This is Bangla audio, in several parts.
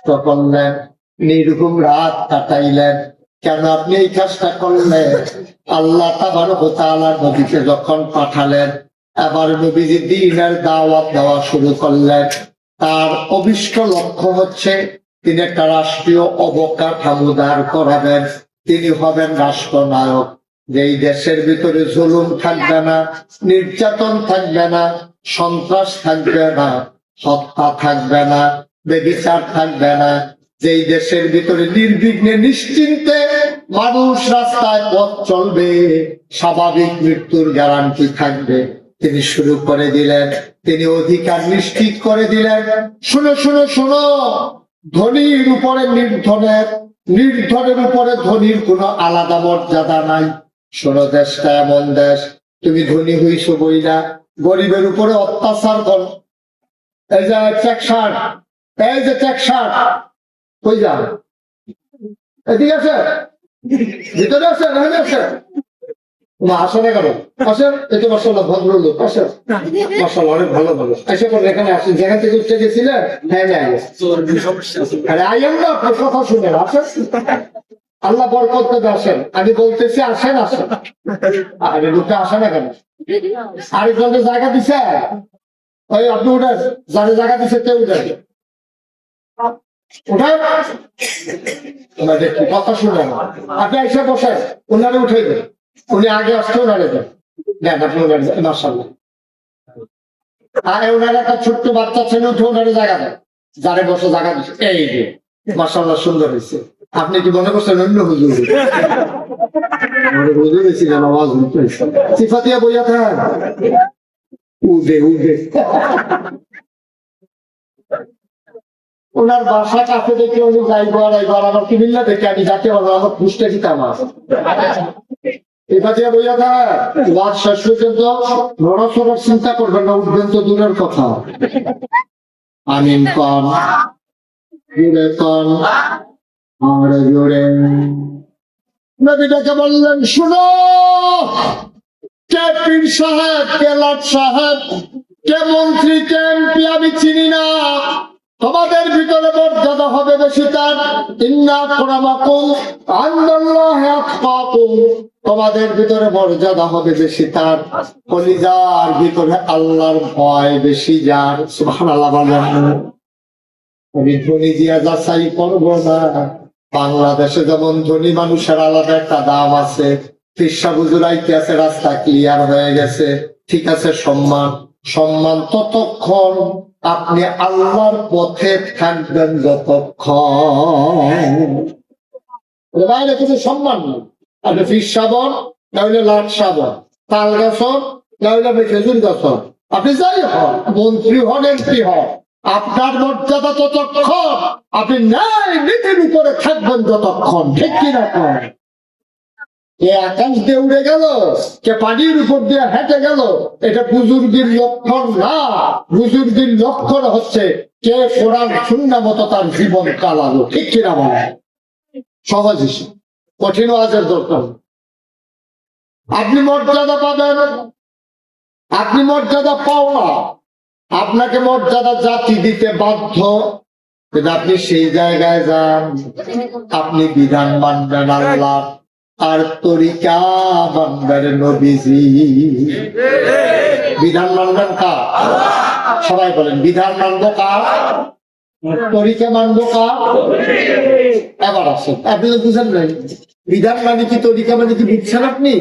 করলেন, নির্ঘুম রাত কাটাইলেন। কেন আপনি এই কাজটা করলেন? আল্লাহ তাবারক ওয়া তাআলা নবীকে যখন পাঠালেন, এবার নবীজি দ্বীনের দাওয়াত দেওয়া শুরু করলেন। তার অভিষ্ট লক্ষ্য হচ্ছে তিনি একটা রাষ্ট্রীয় অবকাঠামো দাঁড় করাবেন, তিনি হবেন রাষ্ট্রনায়ক। যেই দেশের ভিতরে জুলুম থাকবে না, নির্যাতন থাকবে না, সন্ত্রাস থাকবে না, হত্যা থাকবে না, বেবিচার থাকবে না, যেই দেশের ভিতরে নির্বিঘ্নে নিশ্চিন্তে মানুষ রাস্তায় পথ চলবে, স্বাভাবিক মৃত্যুর গ্যারান্টি থাকবে, তিনি শুরু করে দিলেন। তিনি অধিকার নিশ্চিত করে দিলেন। শুনো শুনো শুনো, ধনীর উপরে নির্ধনের, নির্ধনের উপরে ধনীর কোনো আলাদা মর্যাদা নাই। শোনো, দেশটা এমন দেশ, তুমি ধনী হইছো বইলা গরিবের উপরে অত্যাচার করো। এই যে চেক শার্ট, এই যে চেক শার্ট, কই যান? এদিকে আছে, ভিতরে আছে, এখানে আছে। আসে না কেন? আসেন, এই তো মাশাআল্লাহ ভদ্রলোক, আসেন। মাশাআল্লাহ অনেক ভালো ভালো। এসে পরে এখানে আসেন, যেখান থেকে উঠে গেছিলেন। হ্যাঁ হ্যাঁ, আরে আইয়েন না, আপনার কথা শুনেন, আসেন। আল্লাহ বরকত দেবে, আসেন। আমি বলতেছি আসেন আসেন। আরে লোকটা আসে না কেন? আরেকজনকে জায়গা দিছে, ওই আপনি উঠেন, যারা জায়গা দিছে কে উঠেন, উঠেন। দেখি কথা শুনেন, আপনি এসে বসেন, ওনারে উঠে দেন। উনি আগে আসতে ওনারে দেন, দেন আপনি ওনারে, মাশাআল্লাহ। আর ওনার একটা ছোট্ট বাচ্চা ছেলে উঠে ওনারে জায়গা দেন, যারে বসে জায়গা দিচ্ছে। এই যে মাশাআল্লাহ, সুন্দর হয়েছে। আপনি কি মনে করছেন অন্য হুজুর? হুজুর ছিলেন, আওয়াজ উঠতেছে, সিফাতিয়া বইয়া থাক, উঠে উঠে। ওনার বাসা কাছে দেখে উনি যাইবো আর এইবার আমার কিবিল্লা দেখে আমি যাতে আমার খুঁজতে দিতাম। সিফাতিয়া বইয়া থাক, ওয়াজ শেষ পর্যন্ত নড়াচড়ার চিন্তা করবেন না, উঠবেন তো দূরের কথা। আমিন কন, জুড়ে কন, আর জোরে। নবীটাকে বললেন, শুনো, কে পীর সাহেব, কে লাট সাহেব, কে মন্ত্রী, কে এমপি আমি চিনি না। তোমাদের ভিতরে মর্যাদা হবে বেশি তার, ইন্না আকরামাকুম ইনদাল্লাহি আতকাকুম। তোমাদের ভিতরে মর্যাদা হবে বেশি তার, কলিজার ভিতরে আল্লাহর ভয় বেশি যার। সুবহানাল্লাহ বলেন। আমি ধনী দিয়া যাচাই করবো না। বাংলাদেশে যেমন ধনী মানুষের আলাদা একটা দাম আছে, ফিরসা বুজুরাইতে আছে, রাস্তা ক্লিয়ার হয়ে গেছে, ঠিক আছে, সম্মান। সম্মান ততক্ষণ আপনি আল্লাহর পথে থাকবেন যতক্ষণ। বাইরে কিছু সম্মান নেই। আপনি ফিরসা বন, নাহলে লাট সাবন, তাল গাছ, নাহলে আপনি খেজুর গাছ, আপনি যাই হন, মন্ত্রী হন, এমপি হন, আপনার মর্যাদা ততক্ষণ, আপনি ন্যায় নীতির উপরে থাকবেন যতক্ষণ। ঠিক কিনা? কে আকাশ দিয়ে উড়ে গেল, কে পানির উপর দিয়ে হেঁটে গেল, এটা বুজুর্গির লক্ষণ না। বুজুর্গির লক্ষণ হচ্ছে কে কোরআন সুন্নাহ মতো তার জীবন চালালো। ঠিক কিনা বলে? সহজ হিসেবে, কঠিন ওয়াজের দরকার। আপনি মর্যাদা পাবেন, আপনি মর্যাদা পাও না, আপনাকে মর্যাদা জাতি দিতে বাধ্য। কিন্তু আপনি সেই জায়গায় যান, আপনি বিধান মানবেন আল্লাহ, আর তরিকা মানবেন নবীজি। বিধান মানবেন কার? সবাই বলেন, বিধান মানবো কার? তরিকা মানবো কার? এবার আসেন, আপনি তো বুঝেন নাই বিধান মানে কি, তরিকা মানে কি, বুঝছেন আপনি?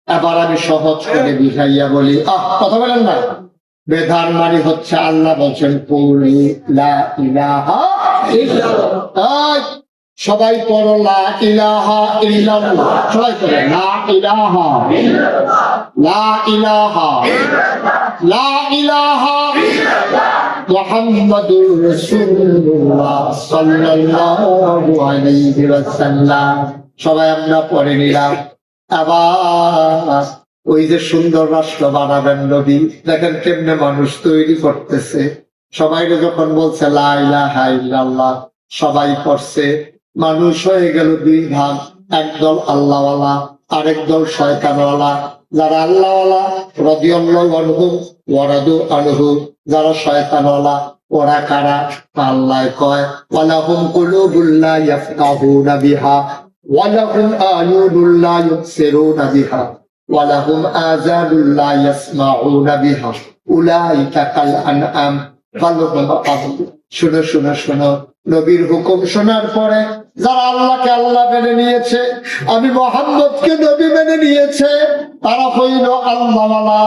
এবার আমি সহজ করে বুঝাইয়া বলি। কথা বলেন না। বিধান মানে হচ্ছে আল্লাহ বলছেন লা ইলাহা ইল্লাল্লাহ। সবাই পড়ো লা ইলাহা ইল্লাল্লাহ, সবাই পড়ো লা ইলাহা লা ইলাহা লা ইলাহা মুহাম্মাদুর রাসূলুল্লাহ সাল্লাল্লাহু আলাইহি ওয়াসাল্লাম। সবাই আমরা পড়ে নিলাম। আবার ওই যে সুন্দর রাষ্ট্র বানাবেন নবী, দেখেন কেমনে মানুষ তৈরি করতেছে। সবাই যখন বলছে লা ইলাহা ইল্লাল্লাহ, সবাই পড়ছে। মানুষ হয়ে গেল দুই ভাগ, একদল আল্লাহওয়ালা, আরেক দল শয়তানওয়ালা। যারা আল্লাহওয়ালা রাদিয়াল্লাহু আনহু ওয়া রাদু আনহু, যারা শয়তানওয়ালা ওরা কারা? আল্লাহ কয় ওয়ালাহুম কুলুবুল লা ইয়াফকাহুনা বিহা ওয়ালাহুম আয়ুনুল লা ইউবসিরুনা বিহা ওয়ালাহুম আযানুল লা ইয়াসমাউনা বিহা উলাইকা কাল আনআম বাল হুম আযল। শুনো শুনো শুনো, নবীর হুকুম শোনার পরে যারা আল্লাহকে আল্লাহ মেনে নিয়েছে, আমি মুহাম্মদকে নবী মেনে নিয়েছে, তারা হইল আল্লাহওয়ালা।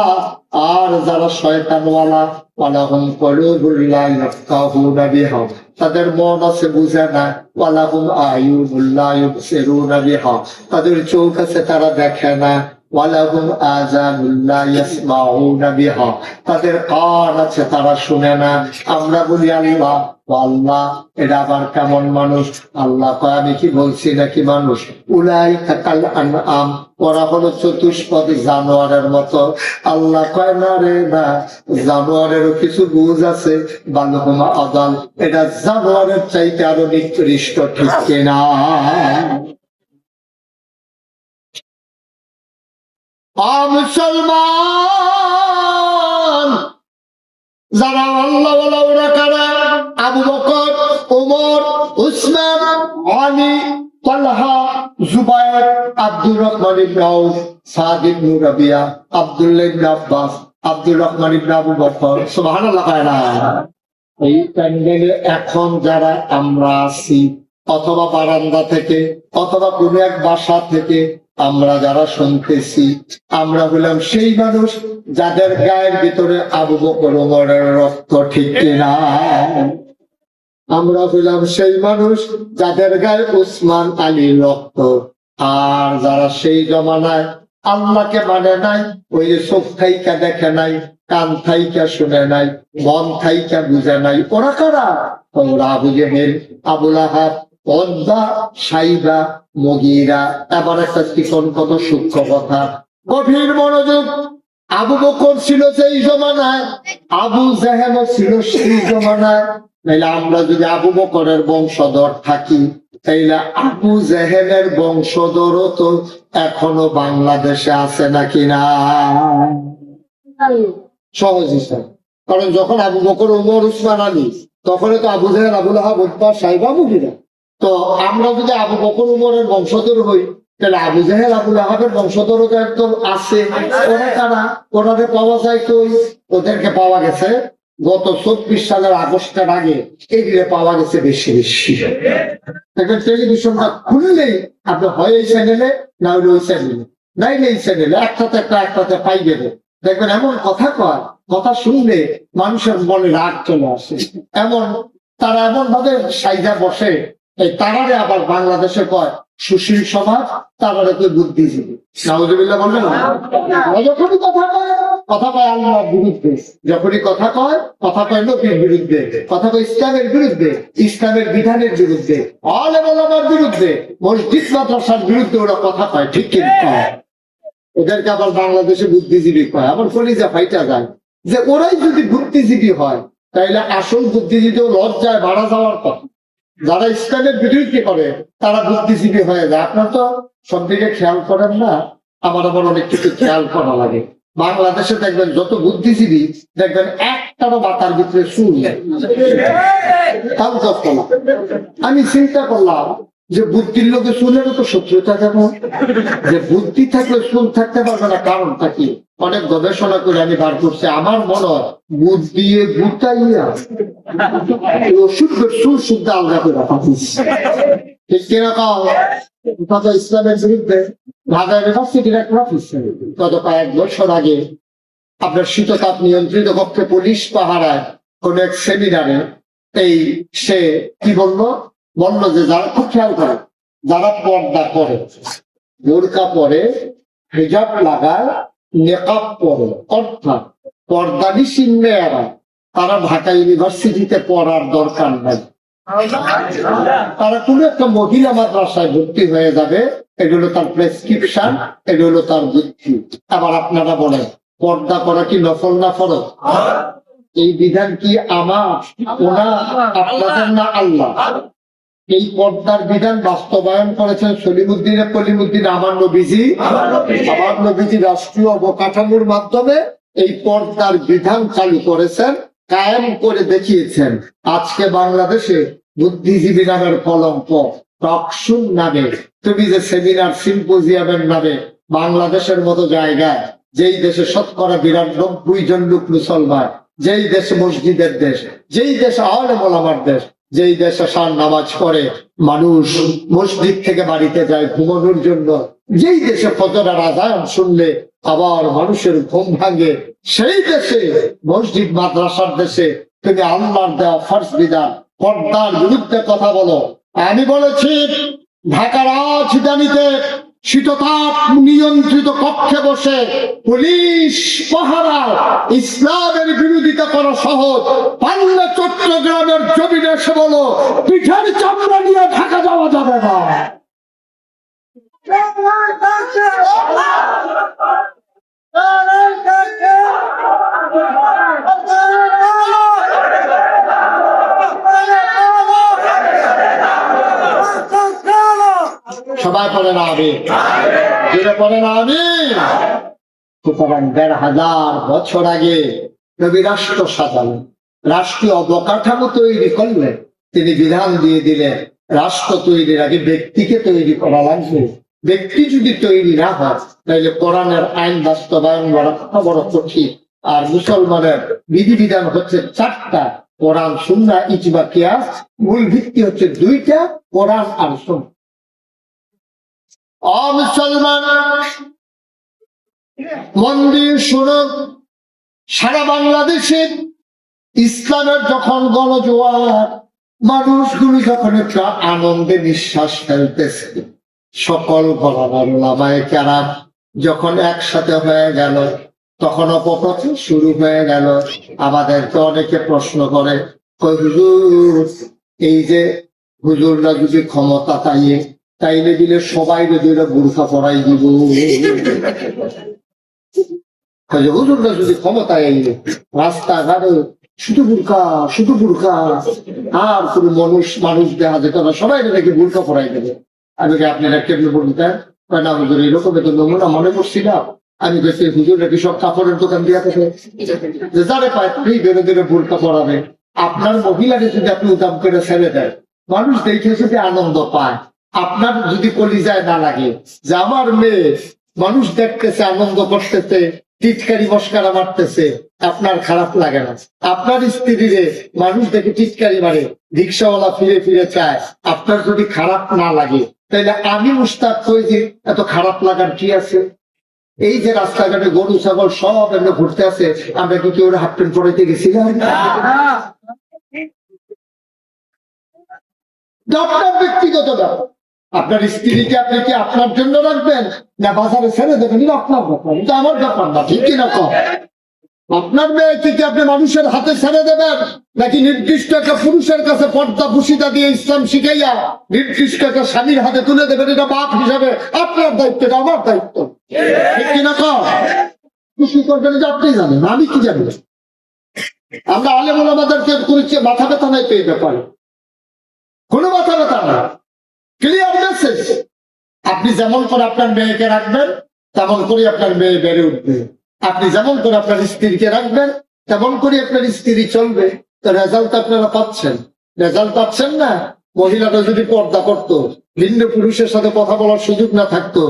আর যারা শয়তানওয়ালা, ওয়ালাহুম কুলুবুল লা ইয়াফকাহুনা বিহা, তাদের মন আছে বুঝে না, ওয়ালাহুম আয়ুনুল লা ইউবসিরুনা বিহা, তাদের চোখ আছে তারা দেখে না, ওয়ালাহুম আযানুল লা ইয়াসমাউনা বিহা, তাদের কান আছে তারা শুনে না। আমরা বলি আল্লাহ আল্লাহ, এটা আবার কেমন মানুষ? আল্লাহ কয় আমি কি বলছি নাকি মানুষ? উলাইকা কাল আনআম, ওরা হলো চতুষ্পদ জানোয়ারের মতো। আল্লাহ কয় না রে না, জানোয়ারেরও কিছু বুঝ আছে, বাল হুম আযাল, এটা জানোয়ারের চাইতে আরো নিকৃষ্ট, ঠিক কিনা? মুসলমান যারা আল্লাহ ওরা কারা? আবু বকর, ওমর, উসমান, আলী, তালহা, জুবায়ের, আব্দুর রহমান ইবনে আউফ, সাদ ইবনে রাবিয়া, আব্দুল্লাহ ইবনে আব্বাস, আব্দুর রহমান ইবনে আবু বকর। সুবহানাল্লাহ। এই প্যান্ডেলে এখন যারা আমরা আছি, অথবা বারান্দা থেকে অথবা কোন এক বাসা থেকে আমরা যারা শুনতেছি, আমরা হলাম সেই মানুষ যাদের গায়ের ভিতরে আবু বকর ওমরের রক্ত, ঠিক কিনা? আমরা হইলাম সেই মানুষ যাদের গায়ে উসমান আলীর রক্ত। আর যারা সেই জমানায় আল্লাহকে মানে নাই, ওই যে চোখ থাইকা দেখে নাই, কান থাইকা শুনে নাই, মন থাইকা বুঝে নাই, ওরা কারা? ওরা আবু জেহেল, আবুল আহাব, ওতবা, সাইবা, মুগীরা। এবার একটা চিকন কত সূক্ষ্ম কথা, গভীর মনোযোগ। আবু বকর ছিল সেই জমানায়, আবু জেহেলও ছিল সেই জমানায়। তাইলে আমরা যদি আবু বকরের বংশধর থাকি, তাইলে আবু জেহেলের বংশধরও তো এখনো বাংলাদেশে আছে নাকি না? সহজ হিসাব। কারণ যখন আবু বকর, ওমর, উসমান, আলী, তখন তো আবু জেহেল, আবুল আহাব, উতবা, সাইবা, মুগীরা। তো আমরা যদি আবু বকর ওমরের বংশধর হই, তাহলে আবু জেহেল, আবুল আহাবের বংশধরও তো একদম আছে। ওরা কারা? ওনাদের পাওয়া যায় তো, ওদেরকে পাওয়া গেছে গত 24 সালের আগস্টের আগে, এগুলো পাওয়া গেছে বেশি বেশি। দেখবেন টেলিভিশনটা খুললেই আপনি হয় এই চ্যানেলে, না হলে ওই চ্যানেলে, নাইলে এই চ্যানেলে, একটাতে পাই গেলে দেখবেন এমন কথা কয়, কথা শুনলে মানুষের মনে রাগ চলে আসে। এমন তারা এমন ভাবে সাইজা বসে, এই তারারে আবার বাংলাদেশে কয় সুশীল সমাজ, তারারে তো বুদ্ধিজীবী। নাউজুবিল্লাহ বলবেন না? যখনই কথা কয় আল্লাহর বিরুদ্ধে, যখনই কথা কয় নবীর বিরুদ্ধে, কথা কয় ইসলামের বিরুদ্ধে, ইসলামের বিধানের বিরুদ্ধে, আলেম ওলামার বিরুদ্ধে, মসজিদ মাদ্রাসার বিরুদ্ধে ওরা কথা কয়, ঠিক কিনা? ওদেরকে আবার বাংলাদেশে বুদ্ধিজীবী কয়। আমার কলিজা ফাইটা যায় যে ওরাই যদি বুদ্ধিজীবী হয়, তাইলে আসল বুদ্ধিজীবী লজ্জায় মারা যাওয়ার কথা। যারা ইসলামের বিরোধী করে তারা বুদ্ধিজীবী হয়ে যায়। আপনার তো সব দিকে খেয়াল করেন না, আমার আবার অনেক কিছু খেয়াল করা লাগে। বাংলাদেশে দেখবেন যত বুদ্ধিজীবী, দেখবেন একটারও মাথার ভিতরে চুল নেই। আমি চিন্তা করলাম যে বুদ্ধির লোকে চুলেরও তো শত্রুতা কেন? যে বুদ্ধি থাকলে চুল থাকতে পারবে না, কারণটা কি? অনেক গবেষণা করে আমি বার করছি, আমার মনে হয় বুদ্ধি গুটাইয়া ওষুধের চুল শুদ্ধ আলাদা করে পাঠিস, ঠিক কিরকম? ইসলামের বিরুদ্ধে ঢাকা ইউনিভার্সিটির এক প্রফেসর গত কয়েক বছর আগে আপনার শীততাপ নিয়ন্ত্রিত কক্ষে পুলিশ পাহারায় কোন এক সেমিনারে সে কি বললো যে যারা খুব খেয়াল করে, যারা পর্দা করে, বোরকা পরে, হিজাব লাগায়, নেকাব পরে, অর্থাৎ পর্দানিসীন মেয়েরা, তারা ঢাকা ইউনিভার্সিটিতে পড়ার দরকার নাই। তারা কোনো একটা মহিলা মাদ্রাসায় ভর্তি হয়ে যাবে, এগুলো তার প্রেসক্রিপশন, এগুলো তার বুদ্ধি। আবার আপনারা বলেন পর্দা করা কি নফল না ফরজ? এই বিধান কি আমার, ওনার, আপনাদের না আল্লাহ? এই পর্দার বিধান বাস্তবায়ন করেছেন কলিমুদ্দিন আমার নবীজি। আমার নবীজি রাষ্ট্রীয় অবকাঠামোর মাধ্যমে এই পর্দার বিধান চালু করেছেন। কায়েম করে দেখিয়েছেন। আজকে বাংলাদেশে বুদ্ধিজীবী নামের কলঙ্ক, টকশুন নামে, তুমি যে সেমিনার সিম্পোজিয়ামের নামে বাংলাদেশের মতো জায়গায়, যেই দেশে 90% লোক মুসলমান, যেই দেশে মসজিদের দেশ, যেই দেশে আলেম ওলামার দেশ, যেই দেশে সার নামাজ পড়ে মানুষ মসজিদ থেকে বাড়িতে যায় ঘুমানোর জন্য, যেই দেশে ফজরের আযান শুনলে আবার মানুষের ঘুম ভাঙে, সেই দেশে মসজিদ মাদ্রাসার দেশে তুমি আল্লাহর দেওয়া ফরজ বিধান পর্দার বিরুদ্ধে কথা বলো। আমি বলেছি ঢাকার রাজধানীতে শীততাপ নিয়ন্ত্রিত কক্ষে বসে পুলিশ পাহারা ইসলামের বিরোধিতা করা সহজ, পারলে চট্টগ্রামের জমিনে এসে বলো পিঠের চামড়া নিয়ে ঢাকা যাওয়া যাবে না। সবাই পড়ে না আমি, যেটা পড়ে না আমি। সুতরাং ১৫০০ বছর আগে নবী রাষ্ট্র সাজালেন, রাষ্ট্রীয় অবকাঠামো তৈরি করলেন, তিনি বিধান দিয়ে দিলেন রাষ্ট্র তৈরির আগে ব্যক্তিকে তৈরি করা লাগবে। ব্যক্তি যদি তৈরি না হয় তাহলে কোরআনের আইন বাস্তবায়ন বড় কঠিন। আর মুসলমানের বিধিবিধান হচ্ছে ৪টা, কোরআন, সুন্নাহ, ইজমা, কিয়াস। মূল ভিত্তি হচ্ছে 2টা, কোরআন আর সুন্নাহ। মুসলমান মন দিয়ে শুনুন, সারা বাংলাদেশে ইসলামের যখন গণজোয়ার, মানুষগুলো যখন একটা আনন্দে নিঃশ্বাস ফেলতেছে, সকল ঘরানার ওলামায়ে কেরাম যখন একসাথে হয়ে গেল, তখন অপপ্রচার শুরু হয়ে গেল। আমাদেরকে অনেকে প্রশ্ন করে, হুজুর এই যে হুজুররা যদি ক্ষমতা তাইলে দিলে সবাই দুইটা বোরখা পরাই দিব। হুজুররা যদি ক্ষমতায় আইলে রাস্তাঘাটে শুধু বোরখা আর কোন মানুষ দেখা যেত না, সবাই নাকি বোরখা পরাই দেবে। আমি আপনারা কেমনি বলতেন না হুজুর এরকম তো নমুনা মনে করছিলাম। আমি দেখছি হুজুর নাকি সব কাপড়ের দোকান দিয়ে থাকে, যারে পায় ধীরে ধীরে বোরখা পরাবে। আপনার মহিলাকে যদি আপনি উদাম করে ছেড়ে দেন, মানুষ দেখে যদি আনন্দ পায়, আপনার যদি কলিজায় না লাগে যে আমার মেয়ে মানুষ দেখতেছে, আনন্দ করতেছে, টিটকারি মস্কারা মারতেছে, আপনার খারাপ লাগে না? আপনার স্ত্রীরে মানুষ দেখে টিটকারি মারে, রিক্সাওয়ালা ফিরে ফিরে চায়, আপনার যদি খারাপ না লাগে তাহলে আমি মুস্তাক কই যে এত খারাপ লাগার কি আছে? এই যে রাস্তাঘাটে গরু ছাগল সব এমনি ঘুরতে আছে, আমরা কি কেউ হাফ প্যান্ট পরাইতে গেছিলাম? আপনার ব্যক্তিগত ব্যাপার। আপনার স্ত্রীকে আপনি কি আপনার জন্য রাখবেন না বাজারে ছেড়ে দেবেন, এটা আপনার ব্যাপার, এটা আমার ব্যাপার না, ঠিক কিনা কম? আপনার মেয়েকে কি আপনি মানুষের হাতে ছেড়ে দেবেন নাকি নির্দিষ্ট একটা পুরুষের কাছে পর্দা ভূষিতা দিয়ে ইসলাম শিখাইয়া নির্দিষ্ট একটা স্বামীর হাতে তুলে দেবেন? এটা বাপ হিসাবে আপনার দায়িত্ব, এটা আমার দায়িত্ব, ঠিক কিনা কম? কি করবেন এটা আপনি জানেন, আমি কি জানি? আমরা আলেম ওলামাদেরকে করেছি, মাথা ব্যথা নাই তো এই ব্যাপারে, কোনো মাথা ব্যথা না। Clear message. আপনি যেমন করে আপনার মেয়েকে রাখবেন তেমন করে আপনার মেয়ে বেড়ে উঠবে। আপনি যেমন করে আপনার স্ত্রীকে রাখবেন তেমন করে আপনার স্ত্রী চলবে। তো রেজাল্ট আপনারা পাচ্ছেন, রেজাল্ট পাচ্ছেন না? মহিলাটা যদি পর্দা করতো, ভিন্ন পুরুষের সাথে কথা বলার সুযোগ না থাকতো,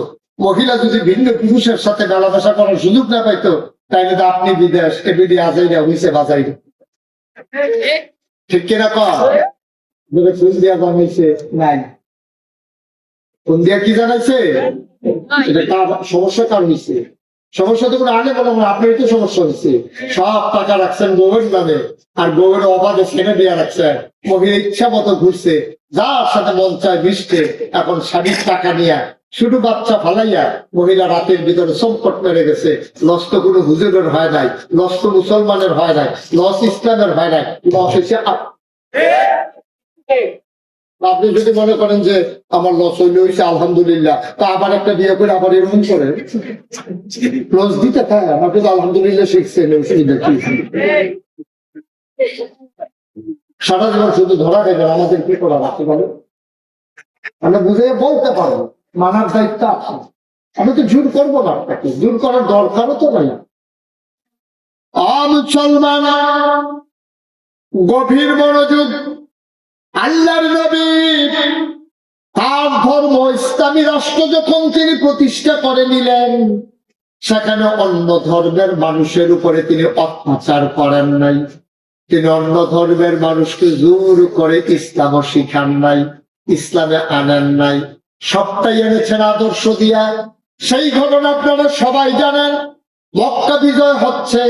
মহিলা যদি ভিন্ন পুরুষের সাথে মেলামেশা করার সুযোগ না পাইতো, তাইলে তো আপনি বিদেশ এবিডি আজাইরা হইছে বাজাই, ঠিক কিনা কম? ফুল দিয়া জানাইছে নাই, কোন দিয়া কি জানাইছে? এটা সমস্যা কার হয়েছে? সমস্যা তো কোনো আগে বলো, আপনারই তো সমস্যা হয়েছে। সব টাকা রাখছেন বউয়ের নামে, আর বউয়ের অবাধে ছেড়ে দিয়ে রাখছেন। মহিলা ইচ্ছা মতো ঘুরছে, যার সাথে মন চায় মিশতে। এখন স্বামীর টাকা নিয়ে শুধু বাচ্চা ফালাইয়া মহিলা রাতের ভিতরে সংকট মেরে গেছে। লস তো কোনো হুজুরের হয় নাই, লস তো মুসলমানের হয় নাই, লস ইসলামের হয় নাই, লস হয়েছে। আপনি যদি মনে করেন যে আমার লস হয়েছে আলহামদুলিল্লাহ, তা আবার একটা বিয়ে করে আবার এরকম করে লস দিতে পারে, আপনি তো আলহামদুলিল্লাহ শিখছেন। সারা জীবন শুধু ধরা দেবেন, আমাদের কি করা রাখতে পারে? আমরা বুঝে বলতে পারবো, মানার দায়িত্ব আছে। আমি তো জোর করবো না, আপনাকে জোর করার দরকারও তো নাই। মুসলমান গভীর মনোযোগ। আল্লাহর নবী তার ধর্ম ইসলামী রাষ্ট্র যখন তিনি প্রতিষ্ঠা করে নিলেন, সেখানে অন্য ধর্মের মানুষের উপরে তিনি অত্যাচার করেন নাই। তিনি অন্য ধর্মের মানুষকে জোর করে ইসলামও শিখান নাই, ইসলামে আনেন নাই, সবটাই এনেছেন আদর্শ দিয়া। সেই ঘটনা আপনারা সবাই জানেন। মক্কা বিজয় হচ্ছে,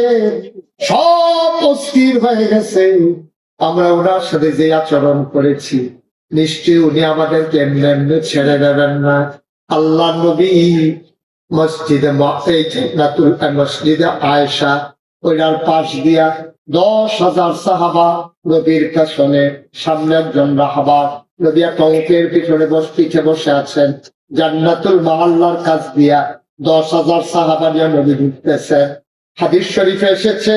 সব অস্থির হয়ে গেছে। আমরা ওনার সাথে যে আচরণ করেছি, নিশ্চয়ই উনি আমাদেরকে এমনি এমনি ছেড়ে দেবেন না। আল্লাহ নবী মসজিদে মসজিদে আয়েশা ওইটার পাশ দিয়া 10,000 সাহাবা নবীর পেছনে, সামনে একজন রাহাবা নবী একটা অঙ্কের পিছনে পিঠে বসে আছেন। জান্নাতুল মাআল্লার কাছ দিয়া 10,000 সাহাবা নিয়ে নবী ঢুকতেছে। হাদিস শরীফে এসেছে,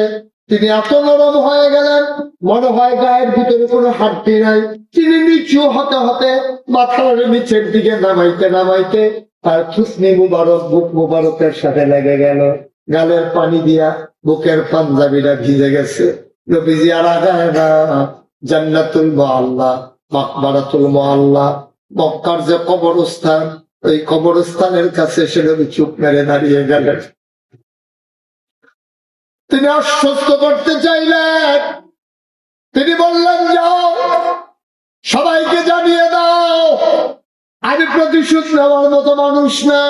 তিনি এত নরম হয়ে গেলেন, মনে হয় গায়ের ভিতরে কোনো হাড্ডি নাই। তিনি নিচু হতে হতে মাথার নিচের দিকে নামাইতে নামাইতে তার থুসনি মুবারক বুক মুবারকের সাথে লেগে গেল। গালের পানি দিয়া বুকের পাঞ্জাবিটা ভিজে গেছে। নবীজি আর আগায় না। জান্নাতুল মুআল্লা, মাকবারাতুল মুআল্লা, মক্কার যে কবরস্থান, ওই কবরস্থানের কাছে সে নবী চুপ মেরে দাঁড়িয়ে গেলেন। তিনি আশ্বস্ত করতে চাইলেন। তিনি বললেন, যাও সবাইকে জানিয়ে দাও, আমি প্রতিশোধ নেওয়ার মতো মানুষ না।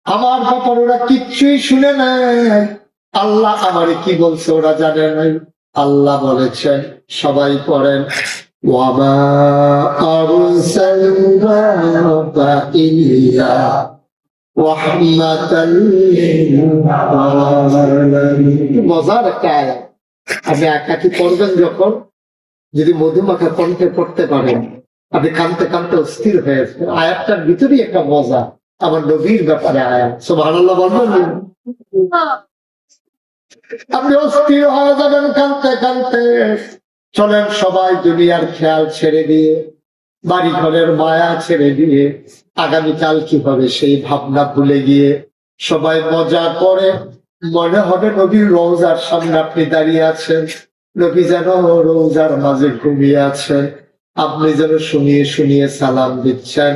আমার ব্যাপার ওরা কিচ্ছুই শুনে নাই। আল্লাহ আমারে কি বলছে ওরা জানে নাই। আল্লাহ বলেছেন, সবাই পড়েন, ওয়ামা আরসালনাকা ইল্লা রাহমাতাল লিল আলামিন। মজার একটা আয়াত। আপনি একাকি পড়বেন যখন, যদি মধুমাখা কণ্ঠে পড়তে পারেন, আপনি কানতে কানতে অস্থির হয়েছে। আয়াতটার ভিতরেই একটা মজা, আমার নবীর ব্যাপারে আয়াত। সুবহানাল্লাহ বলবেন, আপনি অস্থির হয়ে যাবেন কানতে কানতে। চলেন সবাই দুনিয়ার খেয়াল ছেড়ে দিয়ে, বাড়ি ঘরের মায়া ছেড়ে দিয়ে, আগামীকাল কি হবে সেই ভাবনা ভুলে গিয়ে সবাই মজা করে। মনে হবে নবীর রওজার সামনে আপনি দাঁড়িয়ে আছেন, নবী যেন রওজার মাঝে ঘুমিয়ে আছেন, আপনি যেন শুনিয়ে শুনিয়ে সালাম দিচ্ছেন,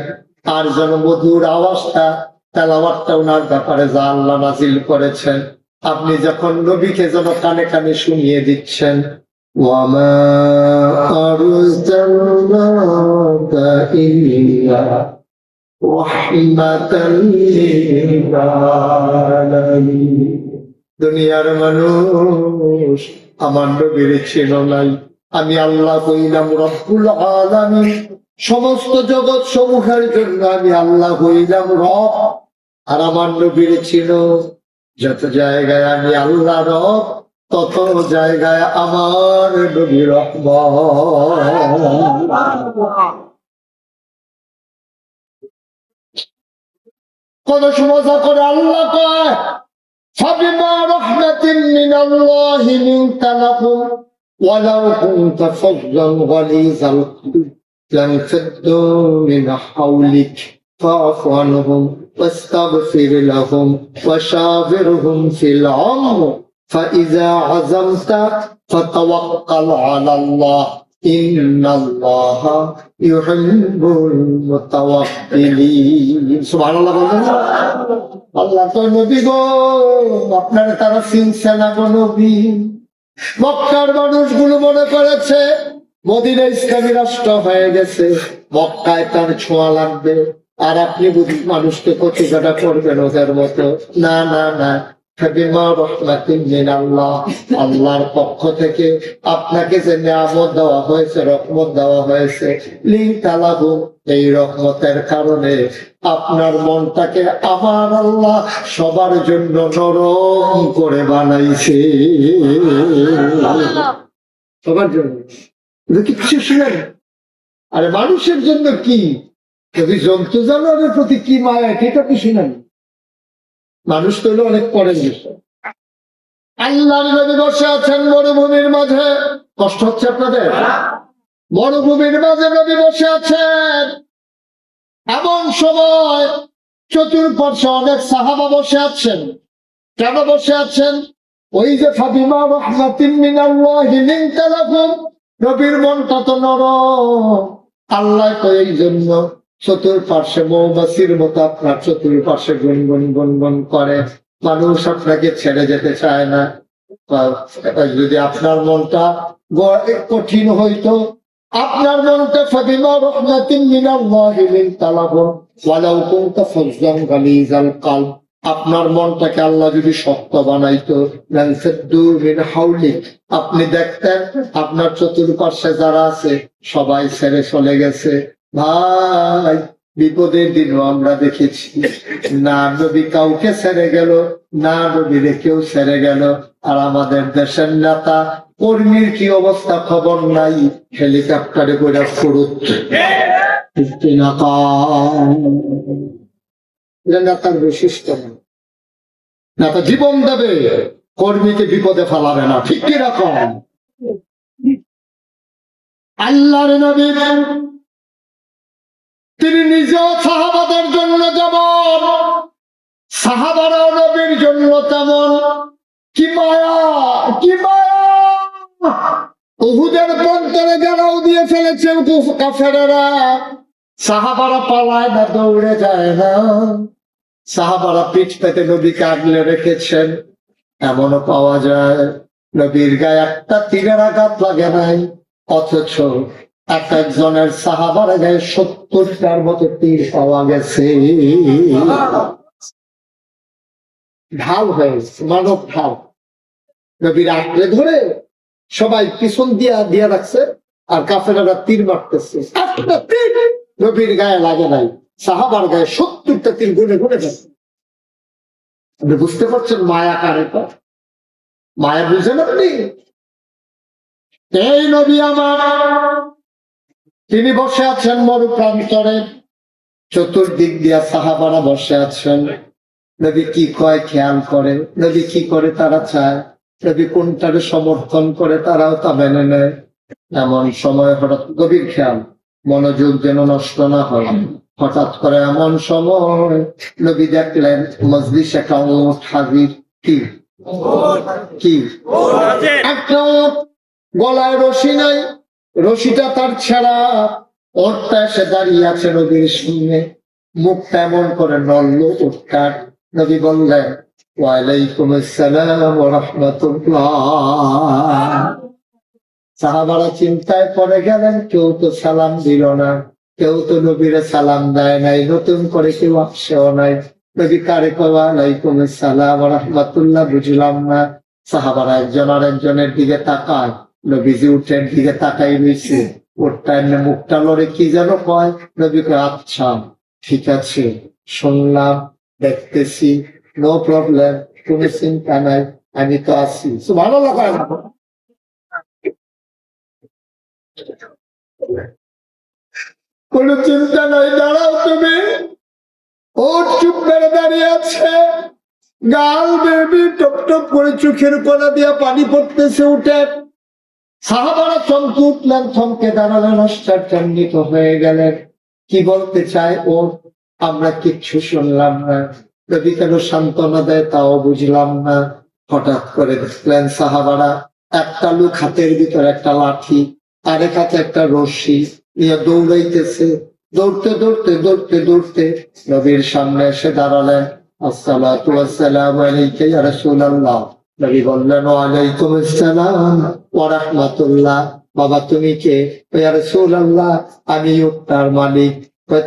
আর যেন মধুর আওয়াজটা, তেলাওয়াতটা ওনার ব্যাপারে যা আল্লাহ নাজিল করেছেন, আপনি যখন নবীকে যেন কানে কানে শুনিয়ে দিচ্ছেন। ওয়ামা আরসালনাকা ইল্লা রাহমাতাল লিল আলামিন। দুনিয়ার মানুষ আমার নবীর ছিল নাই, আমি আল্লাহ হইলাম রব্বুল আলামিন। সমস্ত জগৎ সমূহের জন্য আমি আল্লাহ হইলাম রব, আর আমার নবীর ছিল। যত জায়গায় আমি আল্লাহ রব, তত জায়গায় আমার নবী রহমান। কোন মজা করে আল্লাহ কয়, ফাবিমা রাহমাতিন মিনাল্লাহি লিনতা লাহুম ওয়ালাউ কুনতা ফাযযান গালিযাল কলব লানফাদ্দু মিন হাওলিক ফাআফু আনহুম ওয়াস্তাগফির লাহুম ওয়াশাবিরহুম ফিল আমর ফাইযা আযামতা ফাতাওয়াক্কাল আলাল্লাহ ইন্নাল্লাহা ইউহিব্বুল মুতাওয়াক্কিলিন। সুবহানাল্লাহ বলেন। আল্লাহ তো নবী গো, আপনারা তারা চিনছে না গো নবী। মক্কার মানুষগুলো মনে করেছে মদিনা ইসলামী রাষ্ট্র হয়ে গেছে, মক্কায় তার ছোঁয়া লাগবে, আর আপনি বুঝি মানুষকে কচিকাটা করবেন ওদের মতো। না না না, আল্লাহর পক্ষ থেকে আপনাকে যে নিয়ামত দেওয়া হয়েছে, রহমত দেওয়া হয়েছে, এই রহমতের কারণে আপনার মনটাকে আমার আল্লাহ সবার জন্য নরম করে বানাইছে, সবার জন্য। কিচ্ছু শুনেন, আরে মানুষের জন্য কি, যদি জন্তু জানোয়ারের প্রতি কি মায়া, এটা কি শুনেন। মানুষ তো হলো অনেক পরের বিষয়। আল্লাহর নবী বসে আছেন মরুভূমির মাঝে। কষ্ট হচ্ছে আপনাদের? মরুভূমির মাঝে নবী বসে আছেন, এমন সময় চতুর্পার্শ্বে অনেক সাহাবা বসে আছেন। কেন বসে আছেন? ওই যে ফাবিমা রাহমাতিন মিনাল্লাহি লিনতা লাহুম নবীর মনটা তো নরম। আল্লাহ তো এই জন্য চতুর্পার্শ্বে মৌমাছির মতো আপনার চতুর্পার্শ্বে গুনগুন গুনগুন করে, মানুষ আপনাকে ছেড়ে যেতে চায় না। যদি আপনার মনটা কঠিন হইতো, আপনার মনটা ফাবিমা রাহমাতিন মিনাল্লাহি লিনতা লাহুম ওয়ালাউ কুনতা ফাজ্জান গালিজাল কলব, আপনার মনটাকে আল্লাহ যদি শক্ত বানাইতো, লানসাদ্দু মিন হাওলিক, আপনি দেখতেন আপনার চতুর্পার্শ্বে যারা আছে সবাই ছেড়ে চলে গেছে। ভাই, বিপদের দিনও আমরা দেখেছি, না নবী কাউকে ছেড়ে গেল, না নবীরে কেউ ছেড়ে গেল। আর আমাদের দেশের নেতা কর্মীর কি অবস্থা খবর নাই, হেলিকপ্টারে করে ফুরুত নেতার বৈশিষ্ট্য। নেতা জীবন দেবে, কর্মীকে বিপদে ফেলাবে না, ঠিক কিরকম? আল্লাহর নবী তিনি নিজেও সাহাবাদের জন্য যেমন, সাহাবারাও নবীর জন্য তেমন। কি মায়া, কি মায়া! উহুদের প্রান্তরে যারাও দিয়ে ফেলেছে কাফেরেরা, সাহাবারা পালায় না, দৌড়ে যায় না। সাহাবারা পিঠ পেতে নবীকে আগলে রেখেছেন। এমনও পাওয়া যায় নবীর গায়ে একটা তীরের আঘাত লাগে নাই, অথচ এক একজনের সাহাবার গায়ে 70টার মতো তীর পাওয়া গেছে। ঢাল হয়েছে, মানব ঢাল। নবীর আঁকড়ে ধরে সবাই পিছন দিয়া রাখছে, আর কাফেরেরা তীর মারতেছে। একটা তীর নবীর গায়ে লাগে নাই, সাহাবার গায়ে 70টা তীর গুনে গুনে গেছে। আপনি বুঝতে পারছেন মায়া কারে? মায়া বুঝেন আপনি? এই নবী আমার, তিনি বসে আছেন মরু প্রান্তরে, চতুর্দিক দিয়া সাহাবারা বসে আছেন। নবী কি কয় খেয়াল করে, নবী কি করে তারা চায়, নবী কোনটারে সমর্থন করে তারাও তা মেনে নেয়। এমন সময় হঠাৎ গভীর খেয়াল, মনোযোগ যেন নষ্ট না হয়। হঠাৎ করে এমন সময় নবী দেখলেন মজলিসে একটা উট হাজির। কি কি একটা উট, গলায় রশি নাই, রশিটা তার ছেঁড়া। ওটটা এসে দাঁড়িয়ে আছে নবীর সামনে, মুখটা এমন করে নড়ল উটটার। নবী বললেন, ওয়ালাইকুম আসসালাম ওয়া রাহমাতুল্লাহ। সাহাবারা চিন্তায় পড়ে গেলেন, কেউ তো সালাম দিল না, কেউ তো নবীরে সালাম দেয় নাই, নতুন করে কেউ আসছেও নাই। নবী কারে কয় ওয়ালাইকুম আসসালাম ওয়া রাহমাতুল্লাহ বুঝলাম না। সাহাবারা একজন আর একজনের দিকে তাকায়, নবীজি উঠের দিকে তাকাই রয়েছে, ওরটা এমনি মুখটা লড়ে কি যেন কয়। নবী কয়, আচ্ছা ঠিক আছে, শুনলাম, দেখতেছি, নো প্রবলেম, কোনো চিন্তা নাই, আমি তো আছি। সুবহানাল্লাহ। কোনো চিন্তা নাই, দাঁড়াও তুমি। ওর চুপ করে দাঁড়িয়ে আছে, গাল বেবি টপ টপ করে চোখের কোনা দিয়া পানি পড়তেছে উঠে। সাহাবারা চমকে উঠলেন, থমকে দাঁড়ালেন, আশ্চর্যান্বিত হয়ে গেলেন। কি বলতে চায় ও, আমরা কিচ্ছু শুনলাম না। নবী কেন সান্ত্বনা দেয় তাও বুঝলাম না। হঠাৎ করে দেখলেন সাহাবারা একটা লোক হাতের ভিতর একটা লাঠি, আরেক হাতে একটা রশি নিয়ে দৌড়াইতেছে। দৌড়তে দৌড়তে দৌড়তে দৌড়তে নবীর সামনে এসে দাঁড়ালেন। আসসালাতু ওয়াসসালামু আলাইকা ইয়া রাসূলুল্লাহ। নবী বললেন, ওয়ালাইকুম আসসালাম ওয়া রাহমাতুল্লাহ। বাবা তুমি কে? ইয়া রাসূলুল্লাহ, আমি উটটার মালিক।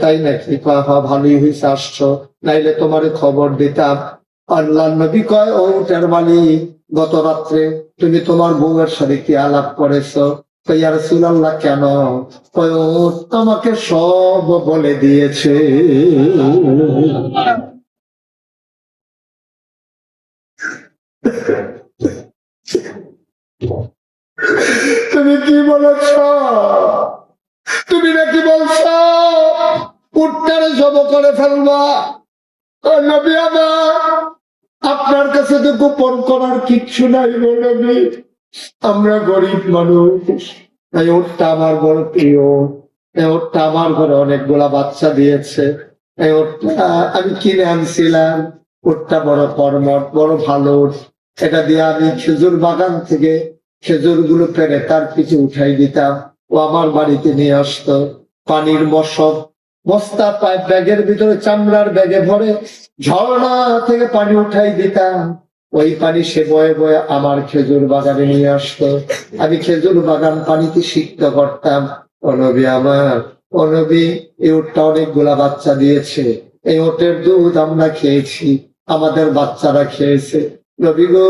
তাই নাকি? ভালোই হয়েছে আসছো, নাইলে তোমার খবর দিতাম। আল্লাহর নবী কয়, ও উটের মালিক, গত রাত্রে তুমি তোমার বউয়ের সাথে কি আলাপ করেছো? ইয়া রাসূলুল্লাহ কেন? কয়, ও তোমাকে সব বলে দিয়েছে। তুমি কি বলেছ? তুমি নাকি বলছ উটটারে জব করে ফেলবা? নবী আমার, আপনার কাছে তো গোপন করার কিচ্ছু নাই গো নবী, আমরা গরিব মানুষ। এই ওটটা আমার বড় প্রিয়, এই ওটটা আমার ঘরে অনেকগুলা বাচ্চা দিয়েছে। এই ওটটা আমি কিনে আনছিলাম, ওটটা বড় কর্মঠ, বড় ভালো। এটা দিয়ে আমি খেজুর বাগান থেকে খেজুর গুলো পেরে তার পিছে উঠাই দিতাম, ও আমার বাড়িতে নিয়ে আসতো। পানির মশক বস্তা পাইপ ব্যাগের ভিতরে, চামড়ার ব্যাগে ভরে ঝর্ণা থেকে পানি উঠাই দিতাম। ওই পানি সে বয়ে বয়ে আমার খেজুর বাগানে নিয়ে আসতো। আমি খেজুর বাগান পানিতে সিক্ত করতাম। ও নবী আমার, ও নবী, এই উটটা অনেকগুলা বাচ্চা দিয়েছে, এই ওটের দুধ আমরা খেয়েছি, আমাদের বাচ্চারা খেয়েছে। নবী গো,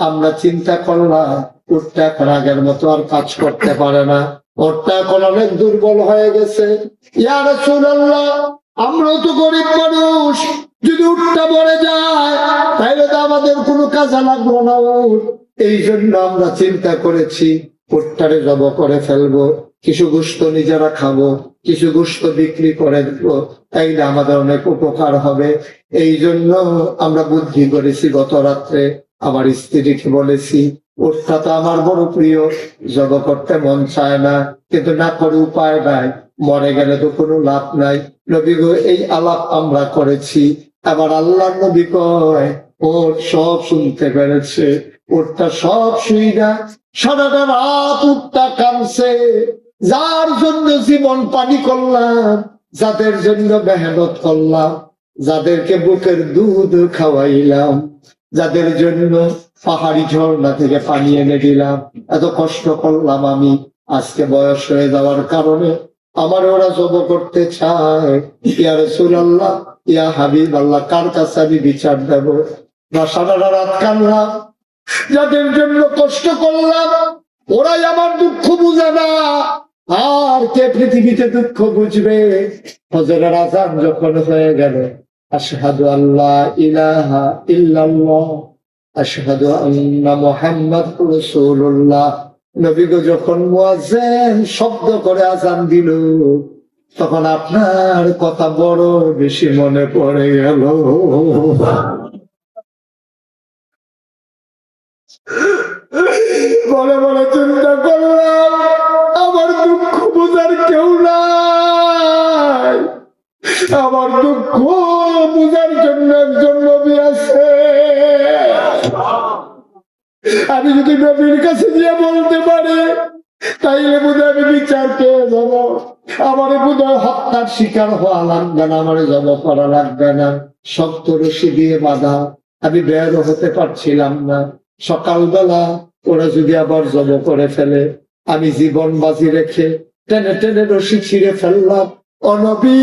আমরা চিন্তা করলাম উটটা এখন আগের মতো আর কাজ করতে পারে না, ওটটা এখন অনেক দুর্বল হয়ে গেছে। ইয়া রাসূলুল্লাহ, আমরাও তো গরিব মানুষ, যদি উটটা মরে যায় তাহলে তো আমাদের কোনো কাজে লাগলো না উট। এই জন্য আমরা চিন্তা করেছি উটটারে জব করে ফেলবো, কিছু গোশত নিজেরা খাবো, কিছু গোশত বিক্রি করে দেবো, তাইলে আমাদের অনেক উপকার হবে। এই জন্য আমরা বুদ্ধি করেছি, গত রাত্রে আমার স্ত্রীকে বলেছি উটটা তো আমার বড় প্রিয়, জব করতে মন চায় না, কিন্তু না করে উপায় নাই, মরে গেলে তো কোনো লাভ নাই। নবী গো, এই আলাপ আমরা করেছি। আবার আল্লাহ নবী কয় ওর সব শুনতে পেরেছে, ওরটা সব শুই না, সারাটা রাত উঠটা কাঁদছে। যার জন্য জীবন পানি করলাম, যাদের জন্য মেহনত করলাম, যাদেরকে বুকের দুধ খাওয়াইলাম, যাদের জন্য পাহাড়ি ঝর্ণা থেকে পানি এনে দিলাম, এত কষ্ট করলাম আমি, আজকে বয়স হয়ে যাওয়ার কারণে আমার ওরা জব করতে চায়। ইয়া রাসূলুল্লাহ, ইয়া হাবিব আল্লাহ, কার কাছে আমি বিচার দেব? না সারা রাত কাঁদলাম, যাদের জন্য কষ্ট করলাম ওরাই আমার দুঃখ বুঝে না, আর কে পৃথিবীতে দুঃখ বুঝবে? ফজরের আযান যখন হয়ে গেল, আশহাদু আল্লাহ ইলাহা ইল্লাল্লাহ, আশহাদু আন্না মুহাম্মাদুর রাসূলুল্লাহ, নবী গো যখন মুয়াজ্জিন শব্দ করে আযান দিল, তখন আপনার কথা বড় বেশি মনে পড়ে গেল। বলে বলে চিন্তা করলাম আমার দুঃখ বোঝার কেউ নাই, আমার দুঃখ বোঝার জন্য একজন নবী আছে। আমি যদি নবীর কাছে গিয়ে বলতে পারি তাইলে বোধহয় আমি বিচার পেয়ে যাব, আমার বোধহয় হত্যার শিকার হওয়া লাগবে না, আমার জব করা লাগবে না। শক্ত রশি দিয়ে বাঁধা, আমি বের হতে পারছিলাম না। সকালবেলা ওরা যদি আবার জব করে ফেলে, আমি জীবন বাজি রেখে টেনে টেনে রশি ছিঁড়ে ফেললাম। ও নবী,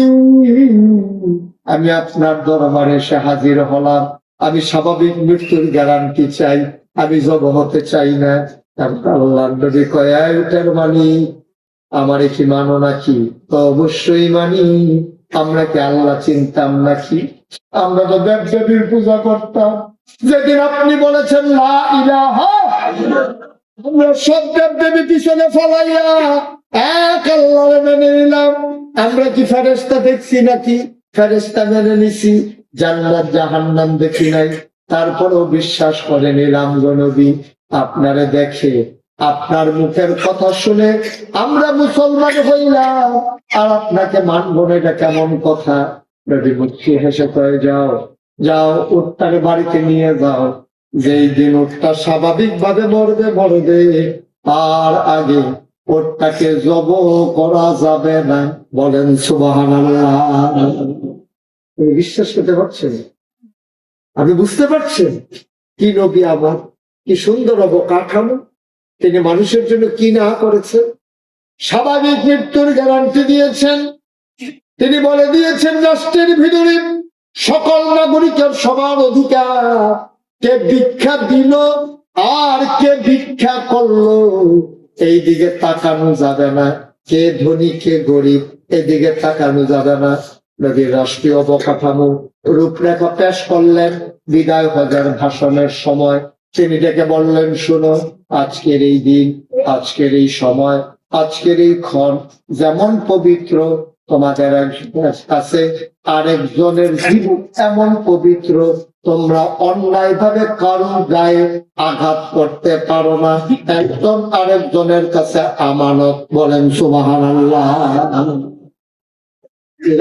আমি আপনার দরবারে এসে হাজির হলাম, আমি স্বাভাবিক মৃত্যুর গ্যারান্টি চাই, আমি জব হতে চাই না। আল্লাহ নবী কয়, উটের মানি আমারে কি মানো নাকি? তো অবশ্যই মানি। আমরা কি আল্লাহ চিনতাম নাকি? আমরা তো দেব দেবীর পূজা করতাম। যেদিন আপনি বলেছেন লা ইলাহা, আমরা সব দেব দেবী পিছনে ফলাইয়া এক আল্লাহ মেনে নিলাম। আমরা কি ফেরেশতা দেখছি নাকি? ফেরেশতা মেনে নিছি। জান্নাত জাহান্নাম দেখি নাই, তারপরেও বিশ্বাস করে নিলাম গো নবী। আপনারে দেখে, আপনার মুখের কথা শুনে আমরা মুসলমান হইলাম, আর আপনাকে মানব না, এটা কেমন কথা? নবী মুচকি হেসে কয়ে, যাও যাও, উটটাকে বাড়িতে নিয়ে যাও। যেই দিন উটটা স্বাভাবিক ভাবে মরবে মরবে, তার আগে ওটটাকে জব করা যাবে না। বলেন সুবহানাল্লাহ। তুমি বিশ্বাস করতে পারছেন? আপনি বুঝতে পারছেন কি নবী আমার, কি সুন্দর অবকাঠামো, তিনি মানুষের জন্য কি না করেছেন। স্বাভাবিক মৃত্যুর গ্যারান্টি দিয়েছেন। তিনি বলে দিয়েছেন রাষ্ট্রের ভিতরে সকল নাগরিকের সমান অধিকার। কে ভিক্ষা দিল আর কে ভিক্ষা করলো এই দিকে তাকানো যাবে না, কে ধনী কে গরিব এদিকে তাকানো যাবে না। নবীর রাষ্ট্রীয় অবকাঠামো রূপরেখা পেশ করলেন বিদায় হজের ভাষণের সময়। তিনি ডেকে বললেন, শুনো, আজকের এই দিন, আজকের এই সময়, আজকের এই ক্ষণ যেমন পবিত্র, তোমাদের কাছে আরেকজনের জীবন এমন পবিত্র। তোমরা অন্যায় ভাবে কারো গায়ে আঘাত করতে পারো না, একজন আরেকজনের কাছে আমানত। বলেন সুবহানাল্লাহ।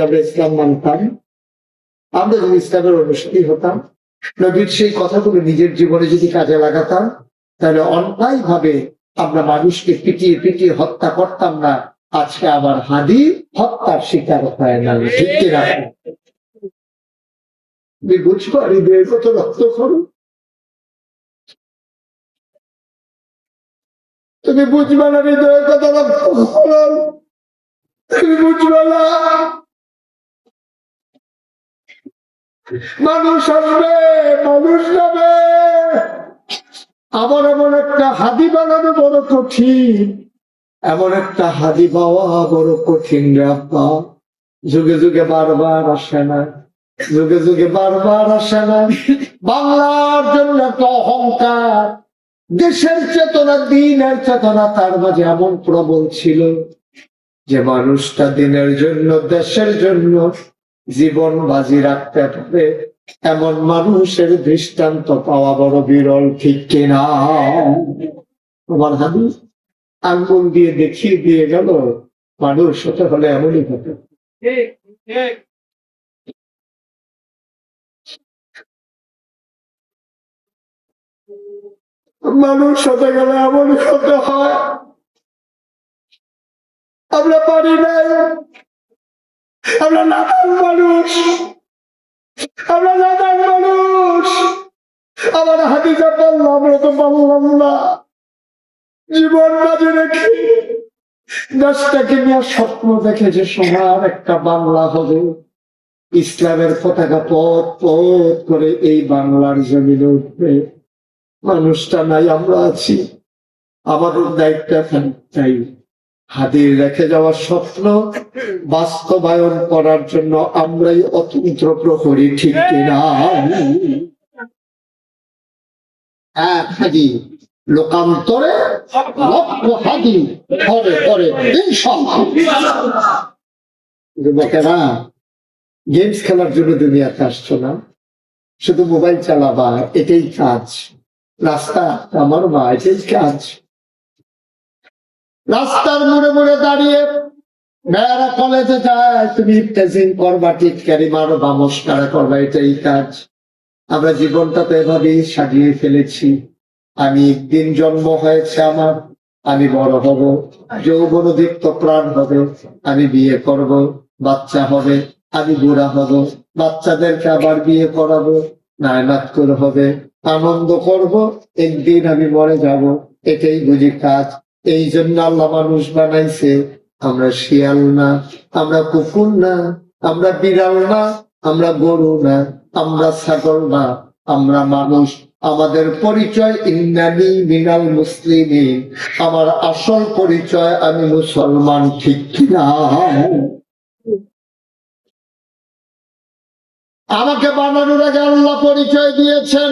আমরা ইসলাম মানতাম, আমরা যদি ইসলামের অনুসারী হতাম, নবীর সেই কথাগুলো নিজের জীবনে যদি কাজে লাগাতাম, তাহলে অন্যায় ভাবে আমরা মানুষকে পিটিয়ে পিটিয়ে হত্যা করতাম না, আজকে আবার হাদি হত্যার শিকার হয় না। ঠিক কিনা? তুমি বুঝবো হৃদয়ের কত রক্ত করো, তুমি বুঝবে না হৃদয়ের কত রক্ত করো, তুমি বুঝবে না। মানুষ আসবে, মানুষ যাবে, আবার এমন একটা হাদি বানানো বড় কঠিন, এমন একটা হাদি পাওয়া বড় কঠিন রে আব্বা। যুগে যুগে বারবার আসে না, যুগে যুগে বারবার আসে না। বাংলার জন্য একটা অহংকার, দেশের চেতনা, দিনের চেতনা তার মাঝে এমন প্রবল ছিল যে মানুষটা দিনের জন্য, দেশের জন্য জীবন বাজি রাখতে পারে এমন মানুষের দৃষ্টান্ত পাওয়া বড় বিরল। ঠিক কিনা? আমার হাদিস আঙ্গুল দিয়ে দেখিয়ে দিয়ে গেল মানুষ হতে হলে এমনই হতে। মানুষ হতে গেলে এমনই হতে হয়। আমরা পারি নাই, আমরা নাদান মানুষ, আমরা নাদান মানুষ। আমার হাদিসে বললাম, আমরা তো বললাম না। জীবন বাজে রেখে দেশটাকে নিয়ে স্বপ্ন দেখে যে সোনার একটা বাংলা হবে, ইসলামের পতাকা পথ পথ করে এই বাংলার জমিনে উঠবে, মানুষটা নাই, আমরা আছি। আমাদের দায়িত্ব এখন চাই হাদির রেখে যাওয়ার স্বপ্ন বাস্তবায়ন করার জন্য আমরাই অতন্ত্র প্রহরী। ঠিক কিনা? এক হাদি লোকান্তরে লক্ষ হাদি ঘরে ঘরে ইনশাআল্লাহ। যুবকেরা, গেমস খেলার জন্য দুনিয়াতে আসছো না, শুধু মোবাইল চালাবা এটাই কাজ, রাস্তা আমার মা এটাই কাজ। রাস্তার মোড়ে মোড়ে দাঁড়িয়ে মেয়েরা কলেজে যায়, তুমি টেজিং করবা, টিটকারি মারবা, মস্কারা করবা, এটাই কাজ। আমরা জীবনটা তো এভাবেই সাজিয়ে ফেলেছি। আমি একদিন জন্ম হয়েছে আমার, আমি বড় হব, যৌবনোদীপ্ত প্রাণ হবে, আমি বিয়ে করব, বাচ্চা হবে, আমি বুড়া হব, বাচ্চাদেরকে আবার বিয়ে করাবো, নায়নাতকুর হবে, আনন্দ করব, একদিন আমি মরে যাব, এটাই বুঝি কাজ। এই জন্য আল্লাহ মানুষ বানাইছে। আমরা শিয়াল না, আমরা কুকুর না, আমরা বিড়াল না, আমরা গরু না, আমরা ছাগল না, আমরা মানুষ। আমাদের পরিচয় ইন্নানি মিনাল মুসলিমিন, আমার আসল পরিচয় আমি মুসলমান। ঠিক কিনা? আমাকে বানানোর আগে আল্লাহ পরিচয় দিয়েছেন,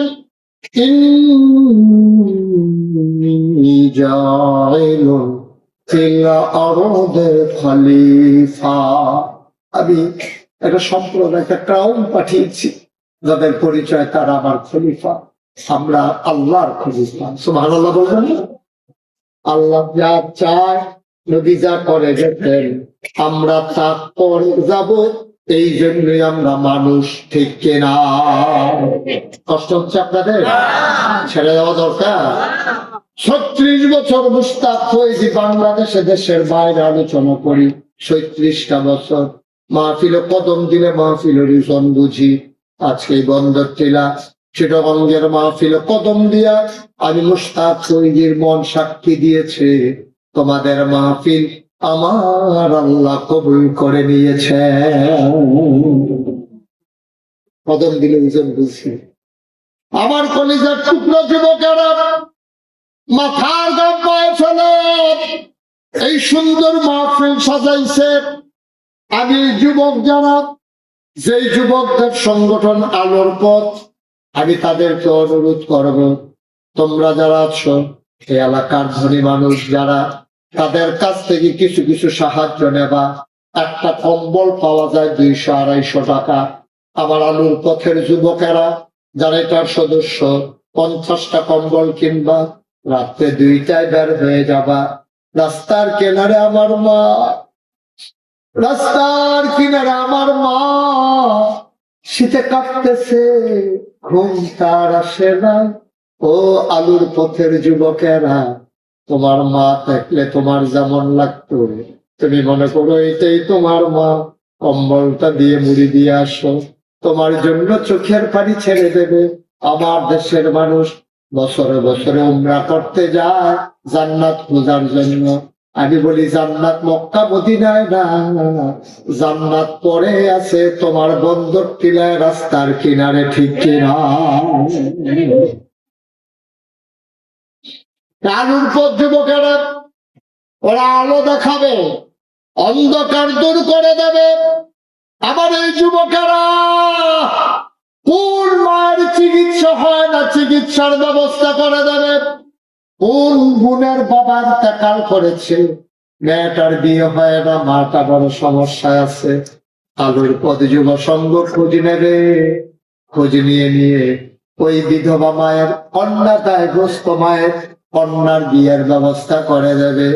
ইন্নী জাইলুন ফিল আরদি খলিফা। আমি একটা সম্প্রদায়, একটা ক্রাউন পাঠিয়েছি, যাদের পরিচয় তারা আমার খলিফা। আমরা আল্লাহর খলিফা। সুবহানাল্লাহ বলবেন। আল্লাহ যা চায়, নবী যা করে গেছেন, আমরা তা করে যাব, এই জন্যই আমরা মানুষ। ঠিক কিনা? কষ্ট হচ্ছে আপনাদের? ছেড়ে দেওয়া দরকার। 36 বছর মুস্তাক হয়েছি বাংলাদেশে, দেশের বাইরে আলোচনা করি 37টা বছর। মাহফিলে কদম দিলে মাহফিলের রিজন বুঝি। আজকে বন্দর টিলা চিটাগঙ্গের মাহফিলে কদম দিয়া আমি মুস্তাক তৈরির মন সাক্ষী দিয়েছে, তোমাদের মাহফিল আমার আল্লাহ কবুল করে নিয়েছে। কদম দিলে রিজন বুঝি। আমার কলিজার টুকরো যুবকেরা, মাথার গাম পায়ে ফেলে এই সুন্দর মাহফিল সাজাইছে। আমি যুবক যারা, যেই যুবকদের সংগঠন আলোর পথ, আমি তাদেরকে অনুরোধ করব, তোমরা যারা আছো এই এলাকার ধনী মানুষ যারা, তাদের কাছ থেকে কিছু কিছু সাহায্য নেবা। একটা কম্বল পাওয়া যায় 200-250 টাকা। আমার আলোর পথের যুবকেরা যারা এটার সদস্য, 50টা কম্বল কিনবা, রাত্রে 2টায় বের হয়ে যাবা। রাস্তার কিনারে আমার মা, রাস্তার কিনারে আমার মা শীতে কাঁপতেছে, ঘুম তার আসে না, ও আলুর পথের যুবকেরা, তোমার মা থাকলে তোমার যেমন লাগতো, তুমি মনে করো এটাই তোমার মা, কম্বলটা দিয়ে মুড়ি দিয়ে আসো, তোমার জন্য চোখের পানি ছেড়ে দেবে। আমার দেশের মানুষ বছরে বছরে উমরা করতে যায় জান্নাত খোঁজার জন্য। আমি বলি জান্নাত মক্কা মদিনায় না, জান্নাত পড়ে আছে তোমার বন্দর টিলায় রাস্তার কিনারে, ঠিক কিনা? আলুর পথ যুবকেরা, ওরা আলো দেখাবে, অন্ধকার দূর করে দেবে। আবার এই যুবকেরা কোন মায়ের চিকিৎসা হয় না, চিকিৎসার ব্যবস্থা করে দেবে। কোন বোনের বাবা ইন্তেকাল করেছে, মেয়েটার বিয়ে হয় না, মাটা বড় সমস্যায় আছে, আলুর পথ যুব সংঘ খোঁজ নেবে। খোঁজ নিয়ে নিয়ে ওই বিধবা মায়ের, অন্যায়গ্রস্ত মায়ের কন্যার বিয়ের ব্যবস্থা করে দেবে।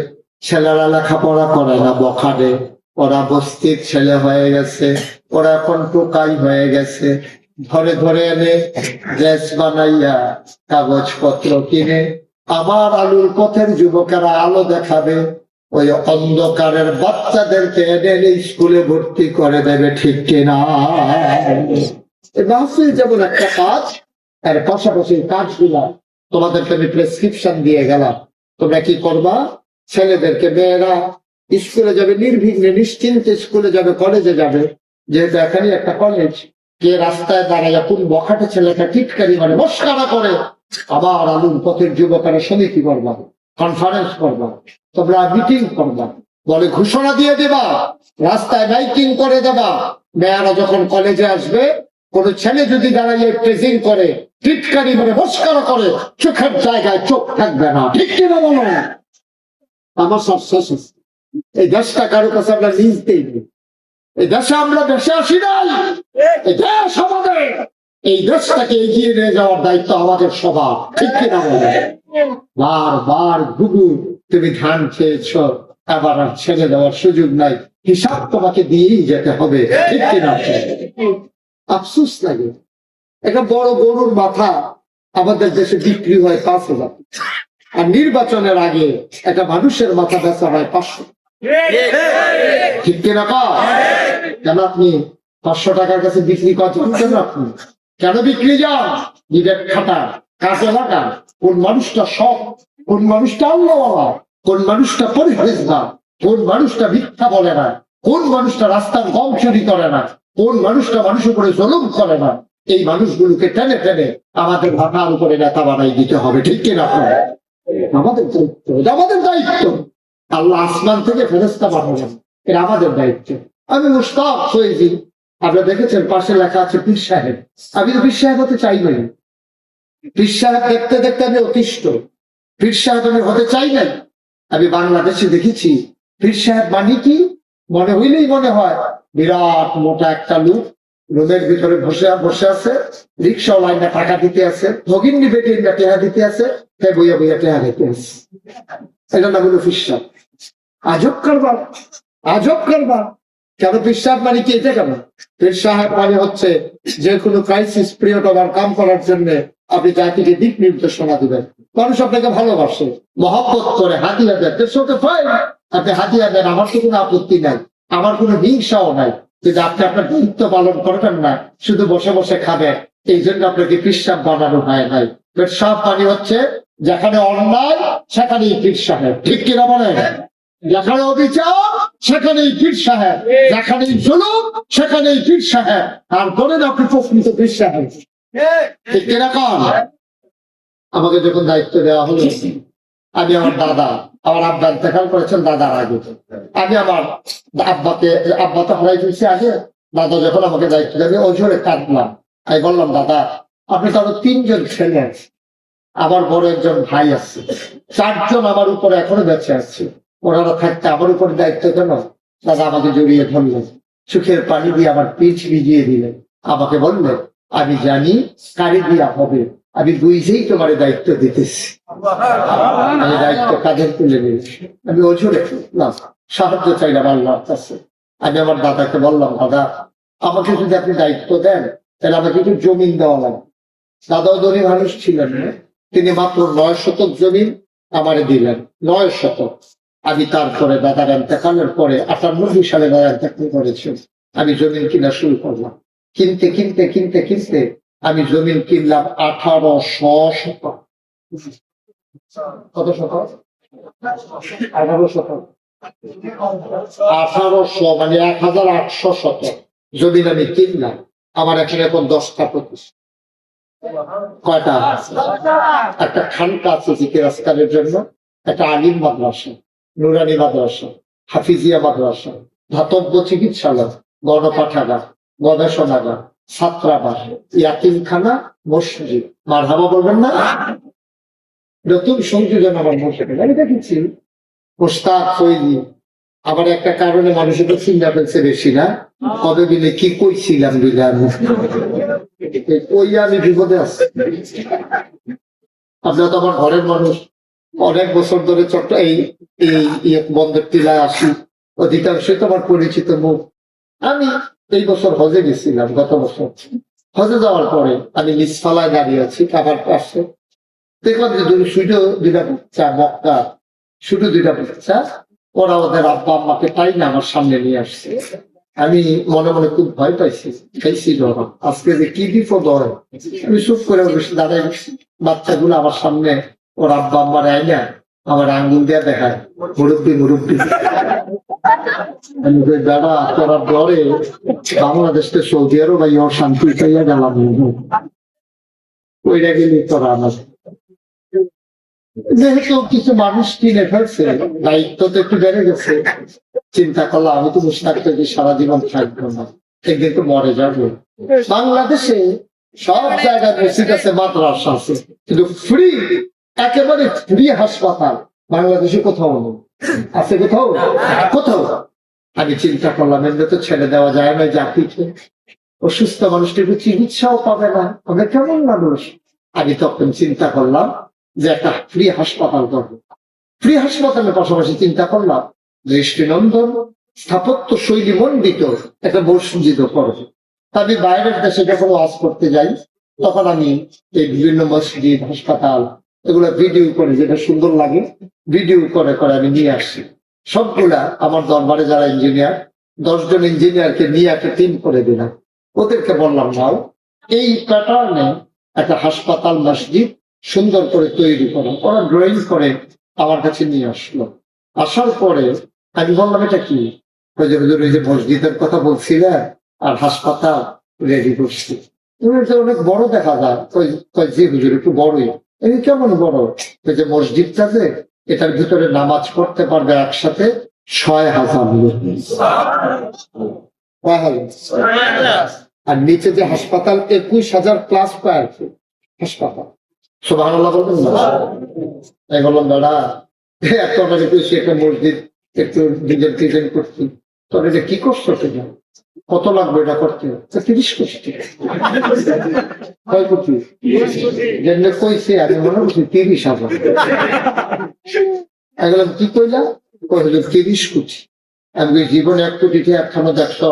ছেলেরা লেখাপড়া করে না বখাটে, ওরা বস্তির ছেলে হয়ে গেছে, ওরা এখন টোকাই হয়ে গেছে। ধরে ধরে এনে ড্রেস বানাইয়া কাগজপত্র কিনে আমার আলুর পথের যুবকেরা আলো দেখাবে। ওই অন্ধকারের বাচ্চাদেরকে এনে স্কুলে ভর্তি করে দেবে, ঠিক কিনা? মাহফিল যেমন একটা কাজ, এর পাশাপাশি কাজগুলা তোমাদেরকে আমি প্রেসক্রিপশন দিয়ে গেলাম। তোমরা কি করবা? ছেলেদেরকে, মেয়েরা স্কুলে যাবে নির্বিঘ্নে নিশ্চিন্তে, স্কুলে যাবে, কলেজে যাবে, যেহেতু এখানে একটা কলেজ। কে রাস্তায় দাঁড়াইয়া কোন বখাটে ছেলেটা টিটকারি মানে মস্কারা করে, আবার আলুর পথের যুবকেরা সমিতি করবা, কনফারেন্স করবা, তোমরা মিটিং করবা, বলে ঘোষণা দিয়ে দেবা, রাস্তায় মাইকিং করে দেবা। মেয়েরা যখন কলেজে আসবে, কোন ছেলে যদি দাঁড়াইয়ে প্রেজিং করে, টিটকারি মানে মস্কারা করে, চোখের জায়গায় চোখ থাকবে না, ঠিক কিনা বলো? আমার সব শেষ। এই দেশটা কারো কাছে আমরা লিজ দেই, এই দেশে আমরা দেশে আসি নাই, এই দেশ আমাদের। এই দেশটাকে এগিয়ে নিয়ে যাওয়ার দায়িত্ব আমাদের সবার, ঠিক কিনা বলে? বারবার গুগু তুমি ধান খেয়েছ, আবার আর ছেড়ে দেওয়ার সুযোগ নাই, হিসাব তোমাকে দিয়েই যেতে হবে, ঠিক কিনা? আফসোস লাগে, একটা বড় গরুর মাথা আমাদের দেশে বিক্রি হয় 5,000, আর নির্বাচনের আগে একটা মানুষের মাথা বেচা হয় 500, ঠিক কিনা? কেন আপনি 500 টাকার কাছে বিক্রি করছেন? কেন আপনি কেন বিক্রি যান? নিজের খাটা কাজে লাগা। কোন মানুষটা সৎ, কোন মানুষটা আল্লাহওয়ালা, কোন মানুষটা পরিহেজগার, কোন মানুষটা মিথ্যা বলে না, কোন মানুষটা রাস্তার গম চুরি করে না, কোন মানুষটা মানুষের উপরে জুলুম করে না, এই মানুষগুলোকে টেনে টেনে আমাদের মাথার উপরে নেতা বানাই দিতে হবে, ঠিক কিনা? আমাদের দায়িত্ব, আমাদের দায়িত্ব। আল্লাহ আসমান থেকে ফেরেশতা পাঠাবেন, এটা আমাদের দায়িত্ব। আমি মুশতাক হয়েছি, আপনারা দেখেছেন পাশে লেখা আছে পীর সাহেব। আমি তো পীর সাহেব হতে চাই নাই, পীর সাহেব দেখতে দেখতে আমি অতিষ্ঠ, পীর সাহেব আমি হতে চাই নাই। আমি বাংলাদেশে দেখেছি পীর সাহেব মানে কি, মনে হইলেই মনে হয় বিরাট মোটা একটা লোক রুমের ভিতরে বসে বসে আছে, রিক্সা লাইনে টাকা দিতে আছে, ভগিনী বেটি টেহা দিতে আছে, বইয়া বইয়া টেহা দিতে আছে। এটা না হলো পীর সাহেব। আজব কারবার, আজব কারবার। কেন পীর সাহেব মানে কি? এটা কেন? পীর সাহেব মানে হচ্ছে যে কোনো ক্রাইসিস পিরিয়ড ওভারকাম করার জন্য আপনি জাতিকে দিক নির্দেশনা দিবেন। মানুষ আপনাকে ভালোবাসে, মহব্বত করে, হাতিয়ার দেন, আপনি হাতিয়ার দেন, আমার তো কোনো আপত্তি নাই, আমার কোনো হিংসাও নাই। কিন্তু আপনি আপনার দায়িত্ব পালন করবেন না, শুধু বসে বসে খাবেন, এই জন্য আপনাকে পীর সাহেব বানানো হয় নাই। পীর সাহেব মানে হচ্ছে যেখানে অন্যায় সেখানেই পীর সাহেব, ঠিক কিনা বলেন? যেখানে অবিচার সেখানেই পীর সাহেব, যেখানেই জুলুম সেখানেই পীর সাহেব। আর বলেন আপনি প্রকৃত পীর সাহেব, ঠিক কিরকম? আমাকে যখন দায়িত্ব দেওয়া হলো, আমি আমার দাদা, আমার আব্বা ইন্তেকাল করেছেন দাদার আগে, আমি আমার আব্বা তো হারাই ফেলছি আগে, দাদা যখন আমাকে দায়িত্ব দেবে ওজোরে কাঁদলাম। আমি বললাম দাদা, আপনি তো আরো 3 জন ছেলে আছে, আমার বড় একজন ভাই আছে, 4 জন আমার উপরে এখনো বেঁচে আছে, ওনারা থাকতে আমার উপর দায়িত্ব কেন? দাদা আমাকে জড়িয়ে ধরলেন, চোখের পানি দিয়ে আমার পিঠ ভিজিয়ে দিলেন, আমাকে বললেন আমি জানি কারি দিয়া হবে, আমি বুঝেই তোমার দায়িত্ব দিতেছি। আমি দায়িত্ব কাঁধে তুলে নিয়েছি, আমি ওঝরে সাহায্য চাইলাম আল্লাহর কাছে। আমি আমার দাদাকে বললাম দাদা, আমাকে যদি আপনি দায়িত্ব দেন তাহলে আমাকে একটু জমিন দেওয়া লাগবে। দাদাও ধনী মানুষ ছিলেন না, তিনি মাত্র 9 শতক জমি আমারে দিলেন, 9 শতক। আমি তারপরে দাদার ইন্তেকালের পরে 98 সালে দাদা ইন্তেকাল করেছেন, আমি জমিন কিনা শুরু করলাম। কিনতে কিনতে কিনতে কিনতে আমি জমিন কিনলাম 1800 শতক। কত শতক? 18 শতক। 1800 মানে 1800 শতক জমিন আমি কিনলাম। আমার এখানে এখন 10টা প্রতিষ্ঠান। কয়টা? একটা খানকা আছে জিকির আজকারের জন্য, একটা আলিম মাদ্রাসা, নুরানি মাদ্রাসা, হাফিজিয়া মাদ্রাসা, ধাতব্য চিকিৎসালয়, গণপাঠাগার, গবেষণাগার, ছাত্রাবাস, ইয়াতিমখানা, মসজিদ। মারহাবা বলবেন না? নতুন সংযোজন আমার মসজিদে আমি দেখেছি। মোস্তাক ফৈজি আবার একটা কারণে মানুষের তো চিন্তা ফেলছে বেশি না, কবে দিলে কি কইছিলাম দিলাম ওই আমি বিপদে আছি। আপনার তো আমার ঘরের মানুষ, অনেক বছর ধরে এই বন্দর টিলায় আসি, অধিকাংশই তো আমার পরিচিত মুখ। আমি এই বছর হজে গেছিলাম, গত বছর হজে যাওয়ার পরে আমি নিচফালায় দাঁড়িয়ে আছি কাবার পাশে। দেখলাম যে দুইটা বাচ্চা মক্কা, শুধু দুইটা বাচ্চা, ওরা ওদের আব্বা আম্মাকে পাই না আমার সামনে নিয়ে আসছে। আমি মনে মনে খুব ভয় পাইছি, খাইছিল আজকে যে কি বিপদ হয়। আমি চুপ করে দাঁড়াই, বাচ্চাগুলো আমার সামনে ওর আব্বা আম্মার আই না আমার আঙ্গুল দিয়ে দেখায়, মুরব্বী মুরব্বী। আমি দাদা তোরা ডরে বাংলাদেশকে সৌদি আরব ভাই ওর শান্তি চাইয়া গেলাম, ওইটা গেলি তোরা আমার। যেহেতু কিছু মানুষ কিনে ফেলছে, দায়িত্ব তো একটু বেড়ে গেছে, চিন্তা করলাম আমি তো মুস্তাক থেকে সারা জীবন থাকবো না, একদিন তো মরে যাবো। বাংলাদেশে সব জায়গায় মসজিদ আছে, মাদ্রাসা আছে, কিন্তু ফ্রি, একেবারে ফ্রি হাসপাতাল বাংলাদেশে কোথাও নেই। আছে কোথাও? কোথাও। আমি চিন্তা করলাম এমনি তো ছেড়ে দেওয়া যায় না জাতিকে, অসুস্থ মানুষটিকে চিকিৎসাও পাবে না, আমরা কেমন মানুষ। আমি তখন চিন্তা করলাম যে একটা ফ্রি হাসপাতাল করবো। ফ্রি হাসপাতালের পাশাপাশি চিন্তা করলাম দৃষ্টিনন্দন স্থাপত্য শৈলী মণ্ডিত একটা মসজিদ করবো। আমি বাইরের দেশে যখন ওয়াজ করতে যাই তখন আমি এই বিভিন্ন মসজিদ, হাসপাতাল এগুলো ভিডিও করে, যেটা সুন্দর লাগে ভিডিও করে করে আমি নিয়ে আসছি। সবগুলা আমার দরবারে যারা ইঞ্জিনিয়ার, 10 জন ইঞ্জিনিয়ারকে নিয়ে একটা টিম করে দিলাম। ওদেরকে বললাম নাও এই প্যাটার্নে একটা হাসপাতাল মসজিদ সুন্দর করে তৈরি করো। ওরা ড্রয়িং করে আমার কাছে নিয়ে আসলো। আসার পরে আমি বললাম এটা কি? ওই যে মসজিদের কথা বলছিলে আর হাসপাতাল রেডি করছি, অনেক বড় দেখা যায়। ওই যে হুজুর একটু বড়ই। এই কেমন বড়? ওই যে মসজিদটাতে এটার ভিতরে নামাজ পড়তে পারবে একসাথে 6,000 লোক, আর নিচে যে হাসপাতাল 21,000 প্লাস স্কয়ার ফিট হাসপাতাল। সুবহানাল্লাহ বলবেন না? তাই বললাম দাদা একটা মসজিদ একটু ডিজাইন করছি, তবে এটা কি করছো সেটা কত লাগবে এটা করতে? 30 কোটি। কয় কোটি? যেমনি কইছে আমি মনে করছি 30,000। এগুলো কি কইলা? 30 কোটি। আমি জীবনে 1 কোটি একখানো দেখছো?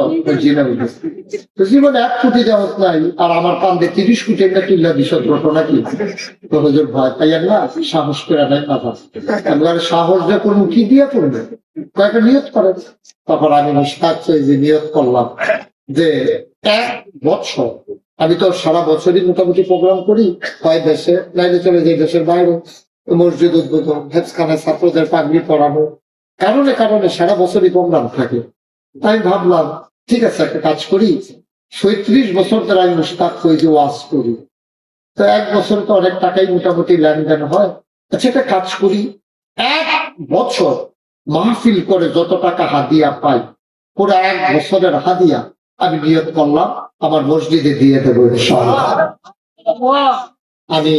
জীবনে 1 কোটি দেওয়া নাই, আর আমার কান্দে 30 কোটি একটা তুল্লা বিষয় ঘটনা কি? তো হুজুর ভয় পাইয়ার না, সাহস করে নাই বাবা। এবার সাহস যে করবো কি দিয়ে করবে? কয়েকটা নিয়ত করে। তখন আমি মুস্তাক যে নিয়ত করলাম যে 1 বছর, আমি তো সারা বছরই মোটামুটি প্রোগ্রাম করি, হয় দেশে নাইলে চলে যাই দেশের বাইরে, মসজিদ উদ্বোধন, হেফখানায় ছাত্রদের পাগড়ি পড়ানো, কারণে কারণে সারা বছরই প্রোগ্রাম থাকে। আমি ভাবলাম ঠিক আছে একটা কাজ করি, 36 বছর ধরে আমি মুস্তাক যে ওয়াজ করি, তো 1 বছর তো অনেক টাকাই মোটামুটি লেনদেন হয়। আচ্ছা একটা কাজ করি, 1 বছর মাহফিল করে যত টাকা হাদিয়া পাই, পুরো 1 বছরের হাদিয়া আমি নিয়ত করলাম আমার মসজিদে দিয়ে দেবো ইনশাআল্লাহ। আমি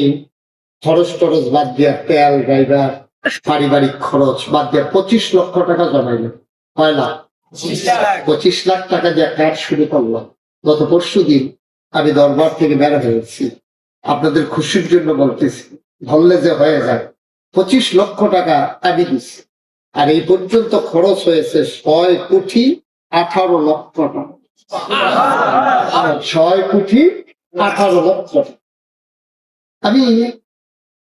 খরচ টরচ বাদ দিয়া, তেল ড্রাইভার পারিবারিক খরচ বাদ দিয়া 25 লক্ষ টাকা জমাইলাম। 25 লাখ টাকা দিয়ে কাজ শুরু করলাম। গত পরশুদিন আমি দরবার থেকে বের হয়েছি, আপনাদের খুশির জন্য বলতেছি, ধরলে যে হয়ে যায়। 25 লক্ষ টাকা আমি দিচ্ছি, আর এই পর্যন্ত খরচ হয়েছে 6,18,00,000 টাকা। 6,18,00,000 টাকা। আমি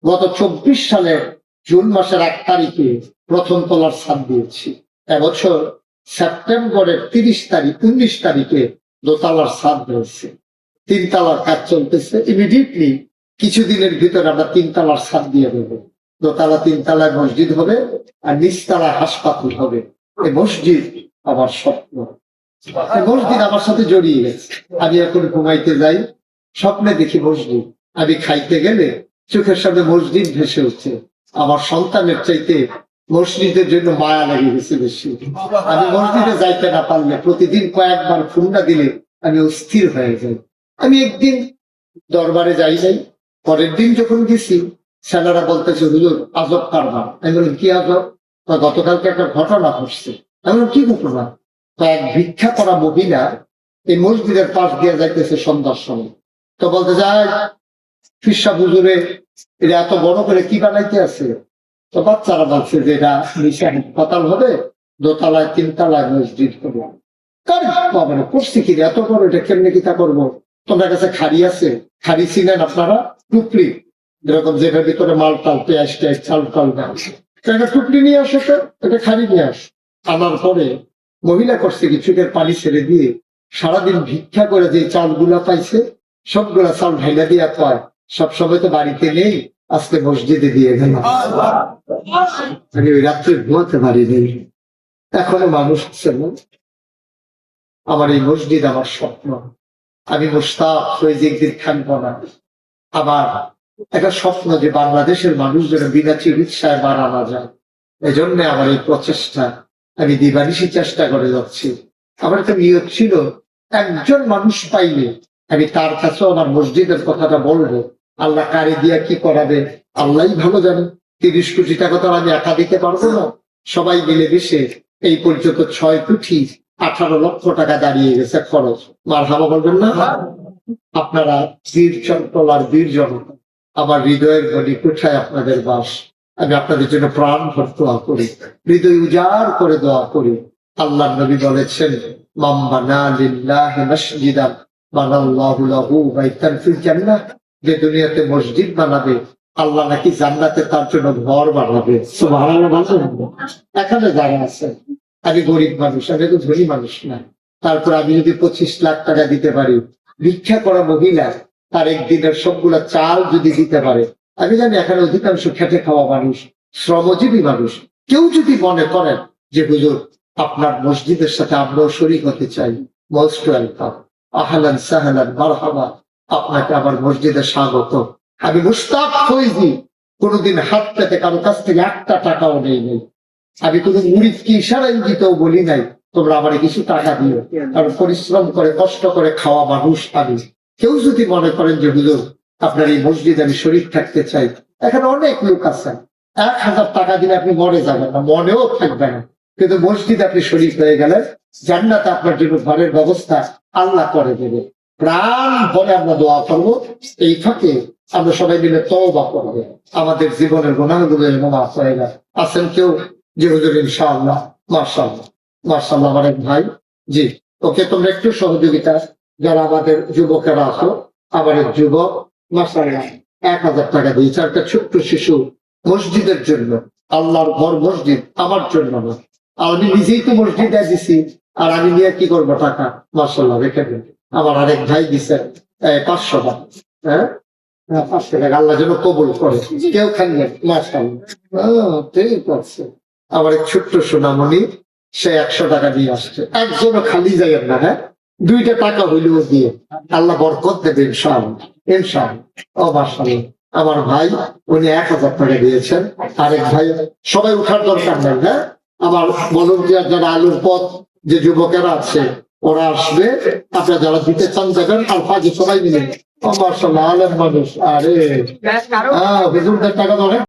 গত 24 সালের জুন মাসের 1 তারিখে প্রথম তলার ছাদ দিয়েছি। এবছর সেপ্টেম্বরের 19 তারিখে দোতলার ছাদ হয়েছে। 3 তলার কাজ চলতেছে। ইমিডিয়েটলি কিছুদিনের ভিতরে আমরা 3 তলার ছাদ দিয়ে দেবো। দোতলা 3 তলায় মসজিদ হবে আর নিচতলায় হাসপাতাল হবে। এই মসজিদ আমার স্বপ্ন, এই মসজিদ আমার সাথে জড়িয়ে গেছে। আমি এখন ঘুমাইতে যাই, স্বপ্নে দেখি মসজিদ। আমি খাইতে গেলে চোখের সামনে মসজিদ ভেসে উঠছে। আমার সন্তানের চাইতে মসজিদের জন্য মায়া লেগে গেছে বেশি। আমি মসজিদে যাইতে না পারলে প্রতিদিন কয়েকবার ফোন না দিলে আমি অস্থির হয়ে যাই। আমি একদিন দরবারে যাই নাই, পরের দিন যখন গেছি ছেলেরা বলতেছে হুজুর আজব কারবার। আমি বললাম কি আজব? গতকালকে একটা ঘটনা ঘটছে। আমি বললাম কি ঘটনা? এক ভিক্ষা করা মহিলা এই মসজিদের পাশ দিয়ে যাইতেছে সন্ধ্যার সময়। তো বলতে যায় ফিরসা হুজুরে এটা এত বড় করে কি বানাইতে আছে? তো বাচ্চারা বলছে যে এটা নিচে হাসপাতাল হবে, দোতলায় 3 তলায় মসজিদ হবে। করছি কি এত বড়, এটা কেমনে কিতা করবো? তোমার কাছে খাড়ি আছে? খাড়ি ছিলেন আপনারা? টুকরি যেরকম যেটার ভিতরে মাল টাল পেঁয়াজ টেয়াজ চাল টাল দেয়, একটা টুকরি নিয়ে আসো, তো এটা খাড়ি নিয়ে আস। আনার পরে মহিলা করছে কি চোখের পানি ছেড়ে দিয়ে সারাদিন ভিক্ষা করে যে চালগুলা পাইছে সবগুলা চাল ঢাইলা দিয়া পায়। সবসময় তো বাড়িতে নেই, আজকে মসজিদে দিয়ে গেল। আমি ওই রাত্রে ঘুমাতে পারিনি। এখনো মানুষ আছে না। আমার এই মসজিদ আমার স্বপ্ন। আমি মুস্তাক হয়ে যে একদিন থাকবো না। আবার একটা স্বপ্ন যে বাংলাদেশের মানুষ যেন বিনা চিকিৎসায় মারা না যায়। এই জন্য আমার এই প্রচেষ্টা, আমি দিবানিশি চেষ্টা করে যাচ্ছি। আমার একটা নিয়ত ছিল একজন মানুষ পাইলে আমি তার কাছেও আমার মসজিদের কথাটা বলবো। আল্লাহ কারে দিয়া কি করাবে আল্লাহ ভালো জানে। 30 কোটি টাকা তো আমি একা দিতে পারবো না। সবাই মিলে মিশে এই পর্যন্ত 6 কোটি 18 লক্ষ টাকা দাঁড়িয়ে গেছে খরচ। মারহাবা বলবেন না? আপনারা বীর চন্টলার বীর জনতা, আমার হৃদয়ের গলি কোথায় আপনাদের বাস। আমি আপনাদের জন্য প্রাণ ভর দোয়া করি, হৃদয় উজাড় করে দোয়া করি। আল্লাহ নবী বলেছেন মান বানা লিল্লাহি মাসজিদান বানাল্লাহু লাহু বাইতান ফিল জান্নাহ। যে দুনিয়াতে মসজিদ বানাবে আল্লাহ নাকি জান্নাতে তার জন্য ঘর বানাবে। সুবহানাল্লাহ। এখানে যারা আছে, আমি গরিব মানুষ, আমি তো ধনী মানুষ না, তারপর আমি যদি 25 লাখ টাকা দিতে পারি, ভিক্ষা করা মহিলা তার একদিনের সবগুলা চাল যদি দিতে পারে, আমি জানি এখানে অধিকাংশ খেটে খাওয়া মানুষ, শ্রমজীবী মানুষ। কেউ যদি মনে করেন যে হুজুর আপনার মসজিদের সাথে আমরাও শরীক হতে চাই, মোস্ট ওয়েলকাম, আহলান সাহলান মারহাবা, আপনাকে আমার মসজিদে স্বাগত। আমি মুশতাক ফৈজি কোনোদিন হাত পেতে কারো কাছ থেকে 1টা টাকাও নেই। আমি কোনো মুরিদকে ইশারা ইঙ্গিতেও বলি নাই তোমরা আমার কিছু টাকা দিও, কারণ পরিশ্রম করে কষ্ট করে খাওয়া মানুষ আমি। কেউ যদি মনে করেন যে হুজুর আপনার এই মসজিদে আমি শরীক থাকতে চাই, এখানে অনেক লোক আছেন, 1000 টাকা দিলে আপনি মরে যাবেন না, মনেও থাকবে না, কিন্তু মসজিদ আপনি শরীক হয়ে গেলেন, জান্নাতে আপনার জন্য ঘরের ব্যবস্থা আল্লাহ করে দেবে। প্রাণ ভরে আমরা দোয়া করবো। এই ফাঁকে আমরা সবাই মিলে তওবা করবো, আমাদের জীবনের গুনাহগুলো যেন মাফ হয়ে যায়। আছেন কেউ যে হুজুর ইনশাআল্লাহ? মাশাআল্লাহ মাশাআল্লাহ। আমার এক ভাই, জি ওকে তোমরা একটু সহযোগিতা, যারা আমাদের যুবকেরা আছো, আমার এক যুবক মাশাআল্লাহ 1000 টাকা দিয়েছে একটা ছোট্ট শিশু মসজিদের জন্য। আল্লাহর ঘর মসজিদ আমার জন্য না, আমি নিজেই তো মসজিদে দিছি, আর আমি নিয়ে কি করবো টাকা? মাশাআল্লাহ রেখে দিন। আমার আরেক ভাই দিছে 500 টাকা। হ্যাঁ 500 টাকা আল্লাহ যেন কবুল করে। কেউ খানলেন মাশাআল্লাহ, ঠিক আছে। আমার এক ছোট্ট সোনামণি, সে 100 টাকা দিয়ে আসছে। একজনও খালি যাইয়েন না, হ্যাঁ 2টা টাকা হইলেও দিয়ে, আল্লাহ বরকত দেবে ইনশাআল্লাহ ইনশাআল্লাহ। ও মাশাআল্লাহ। আমার ভাই উনি 1000 টাকা দিয়েছেন। আরেক ভাই, সবাই উঠার দরকার নেই, হ্যাঁ আমার ভলান্টিয়ার যারা আলুর পথ যে যুবকেরা আছে ওরা আসবে, আপনারা যারা দিতে চান যাবেন, আর ফাঁকে সবাই মিলে। ও মাশাআল্লাহ আলেম মানুষ, আরে হুজুরদের টাকা ধরে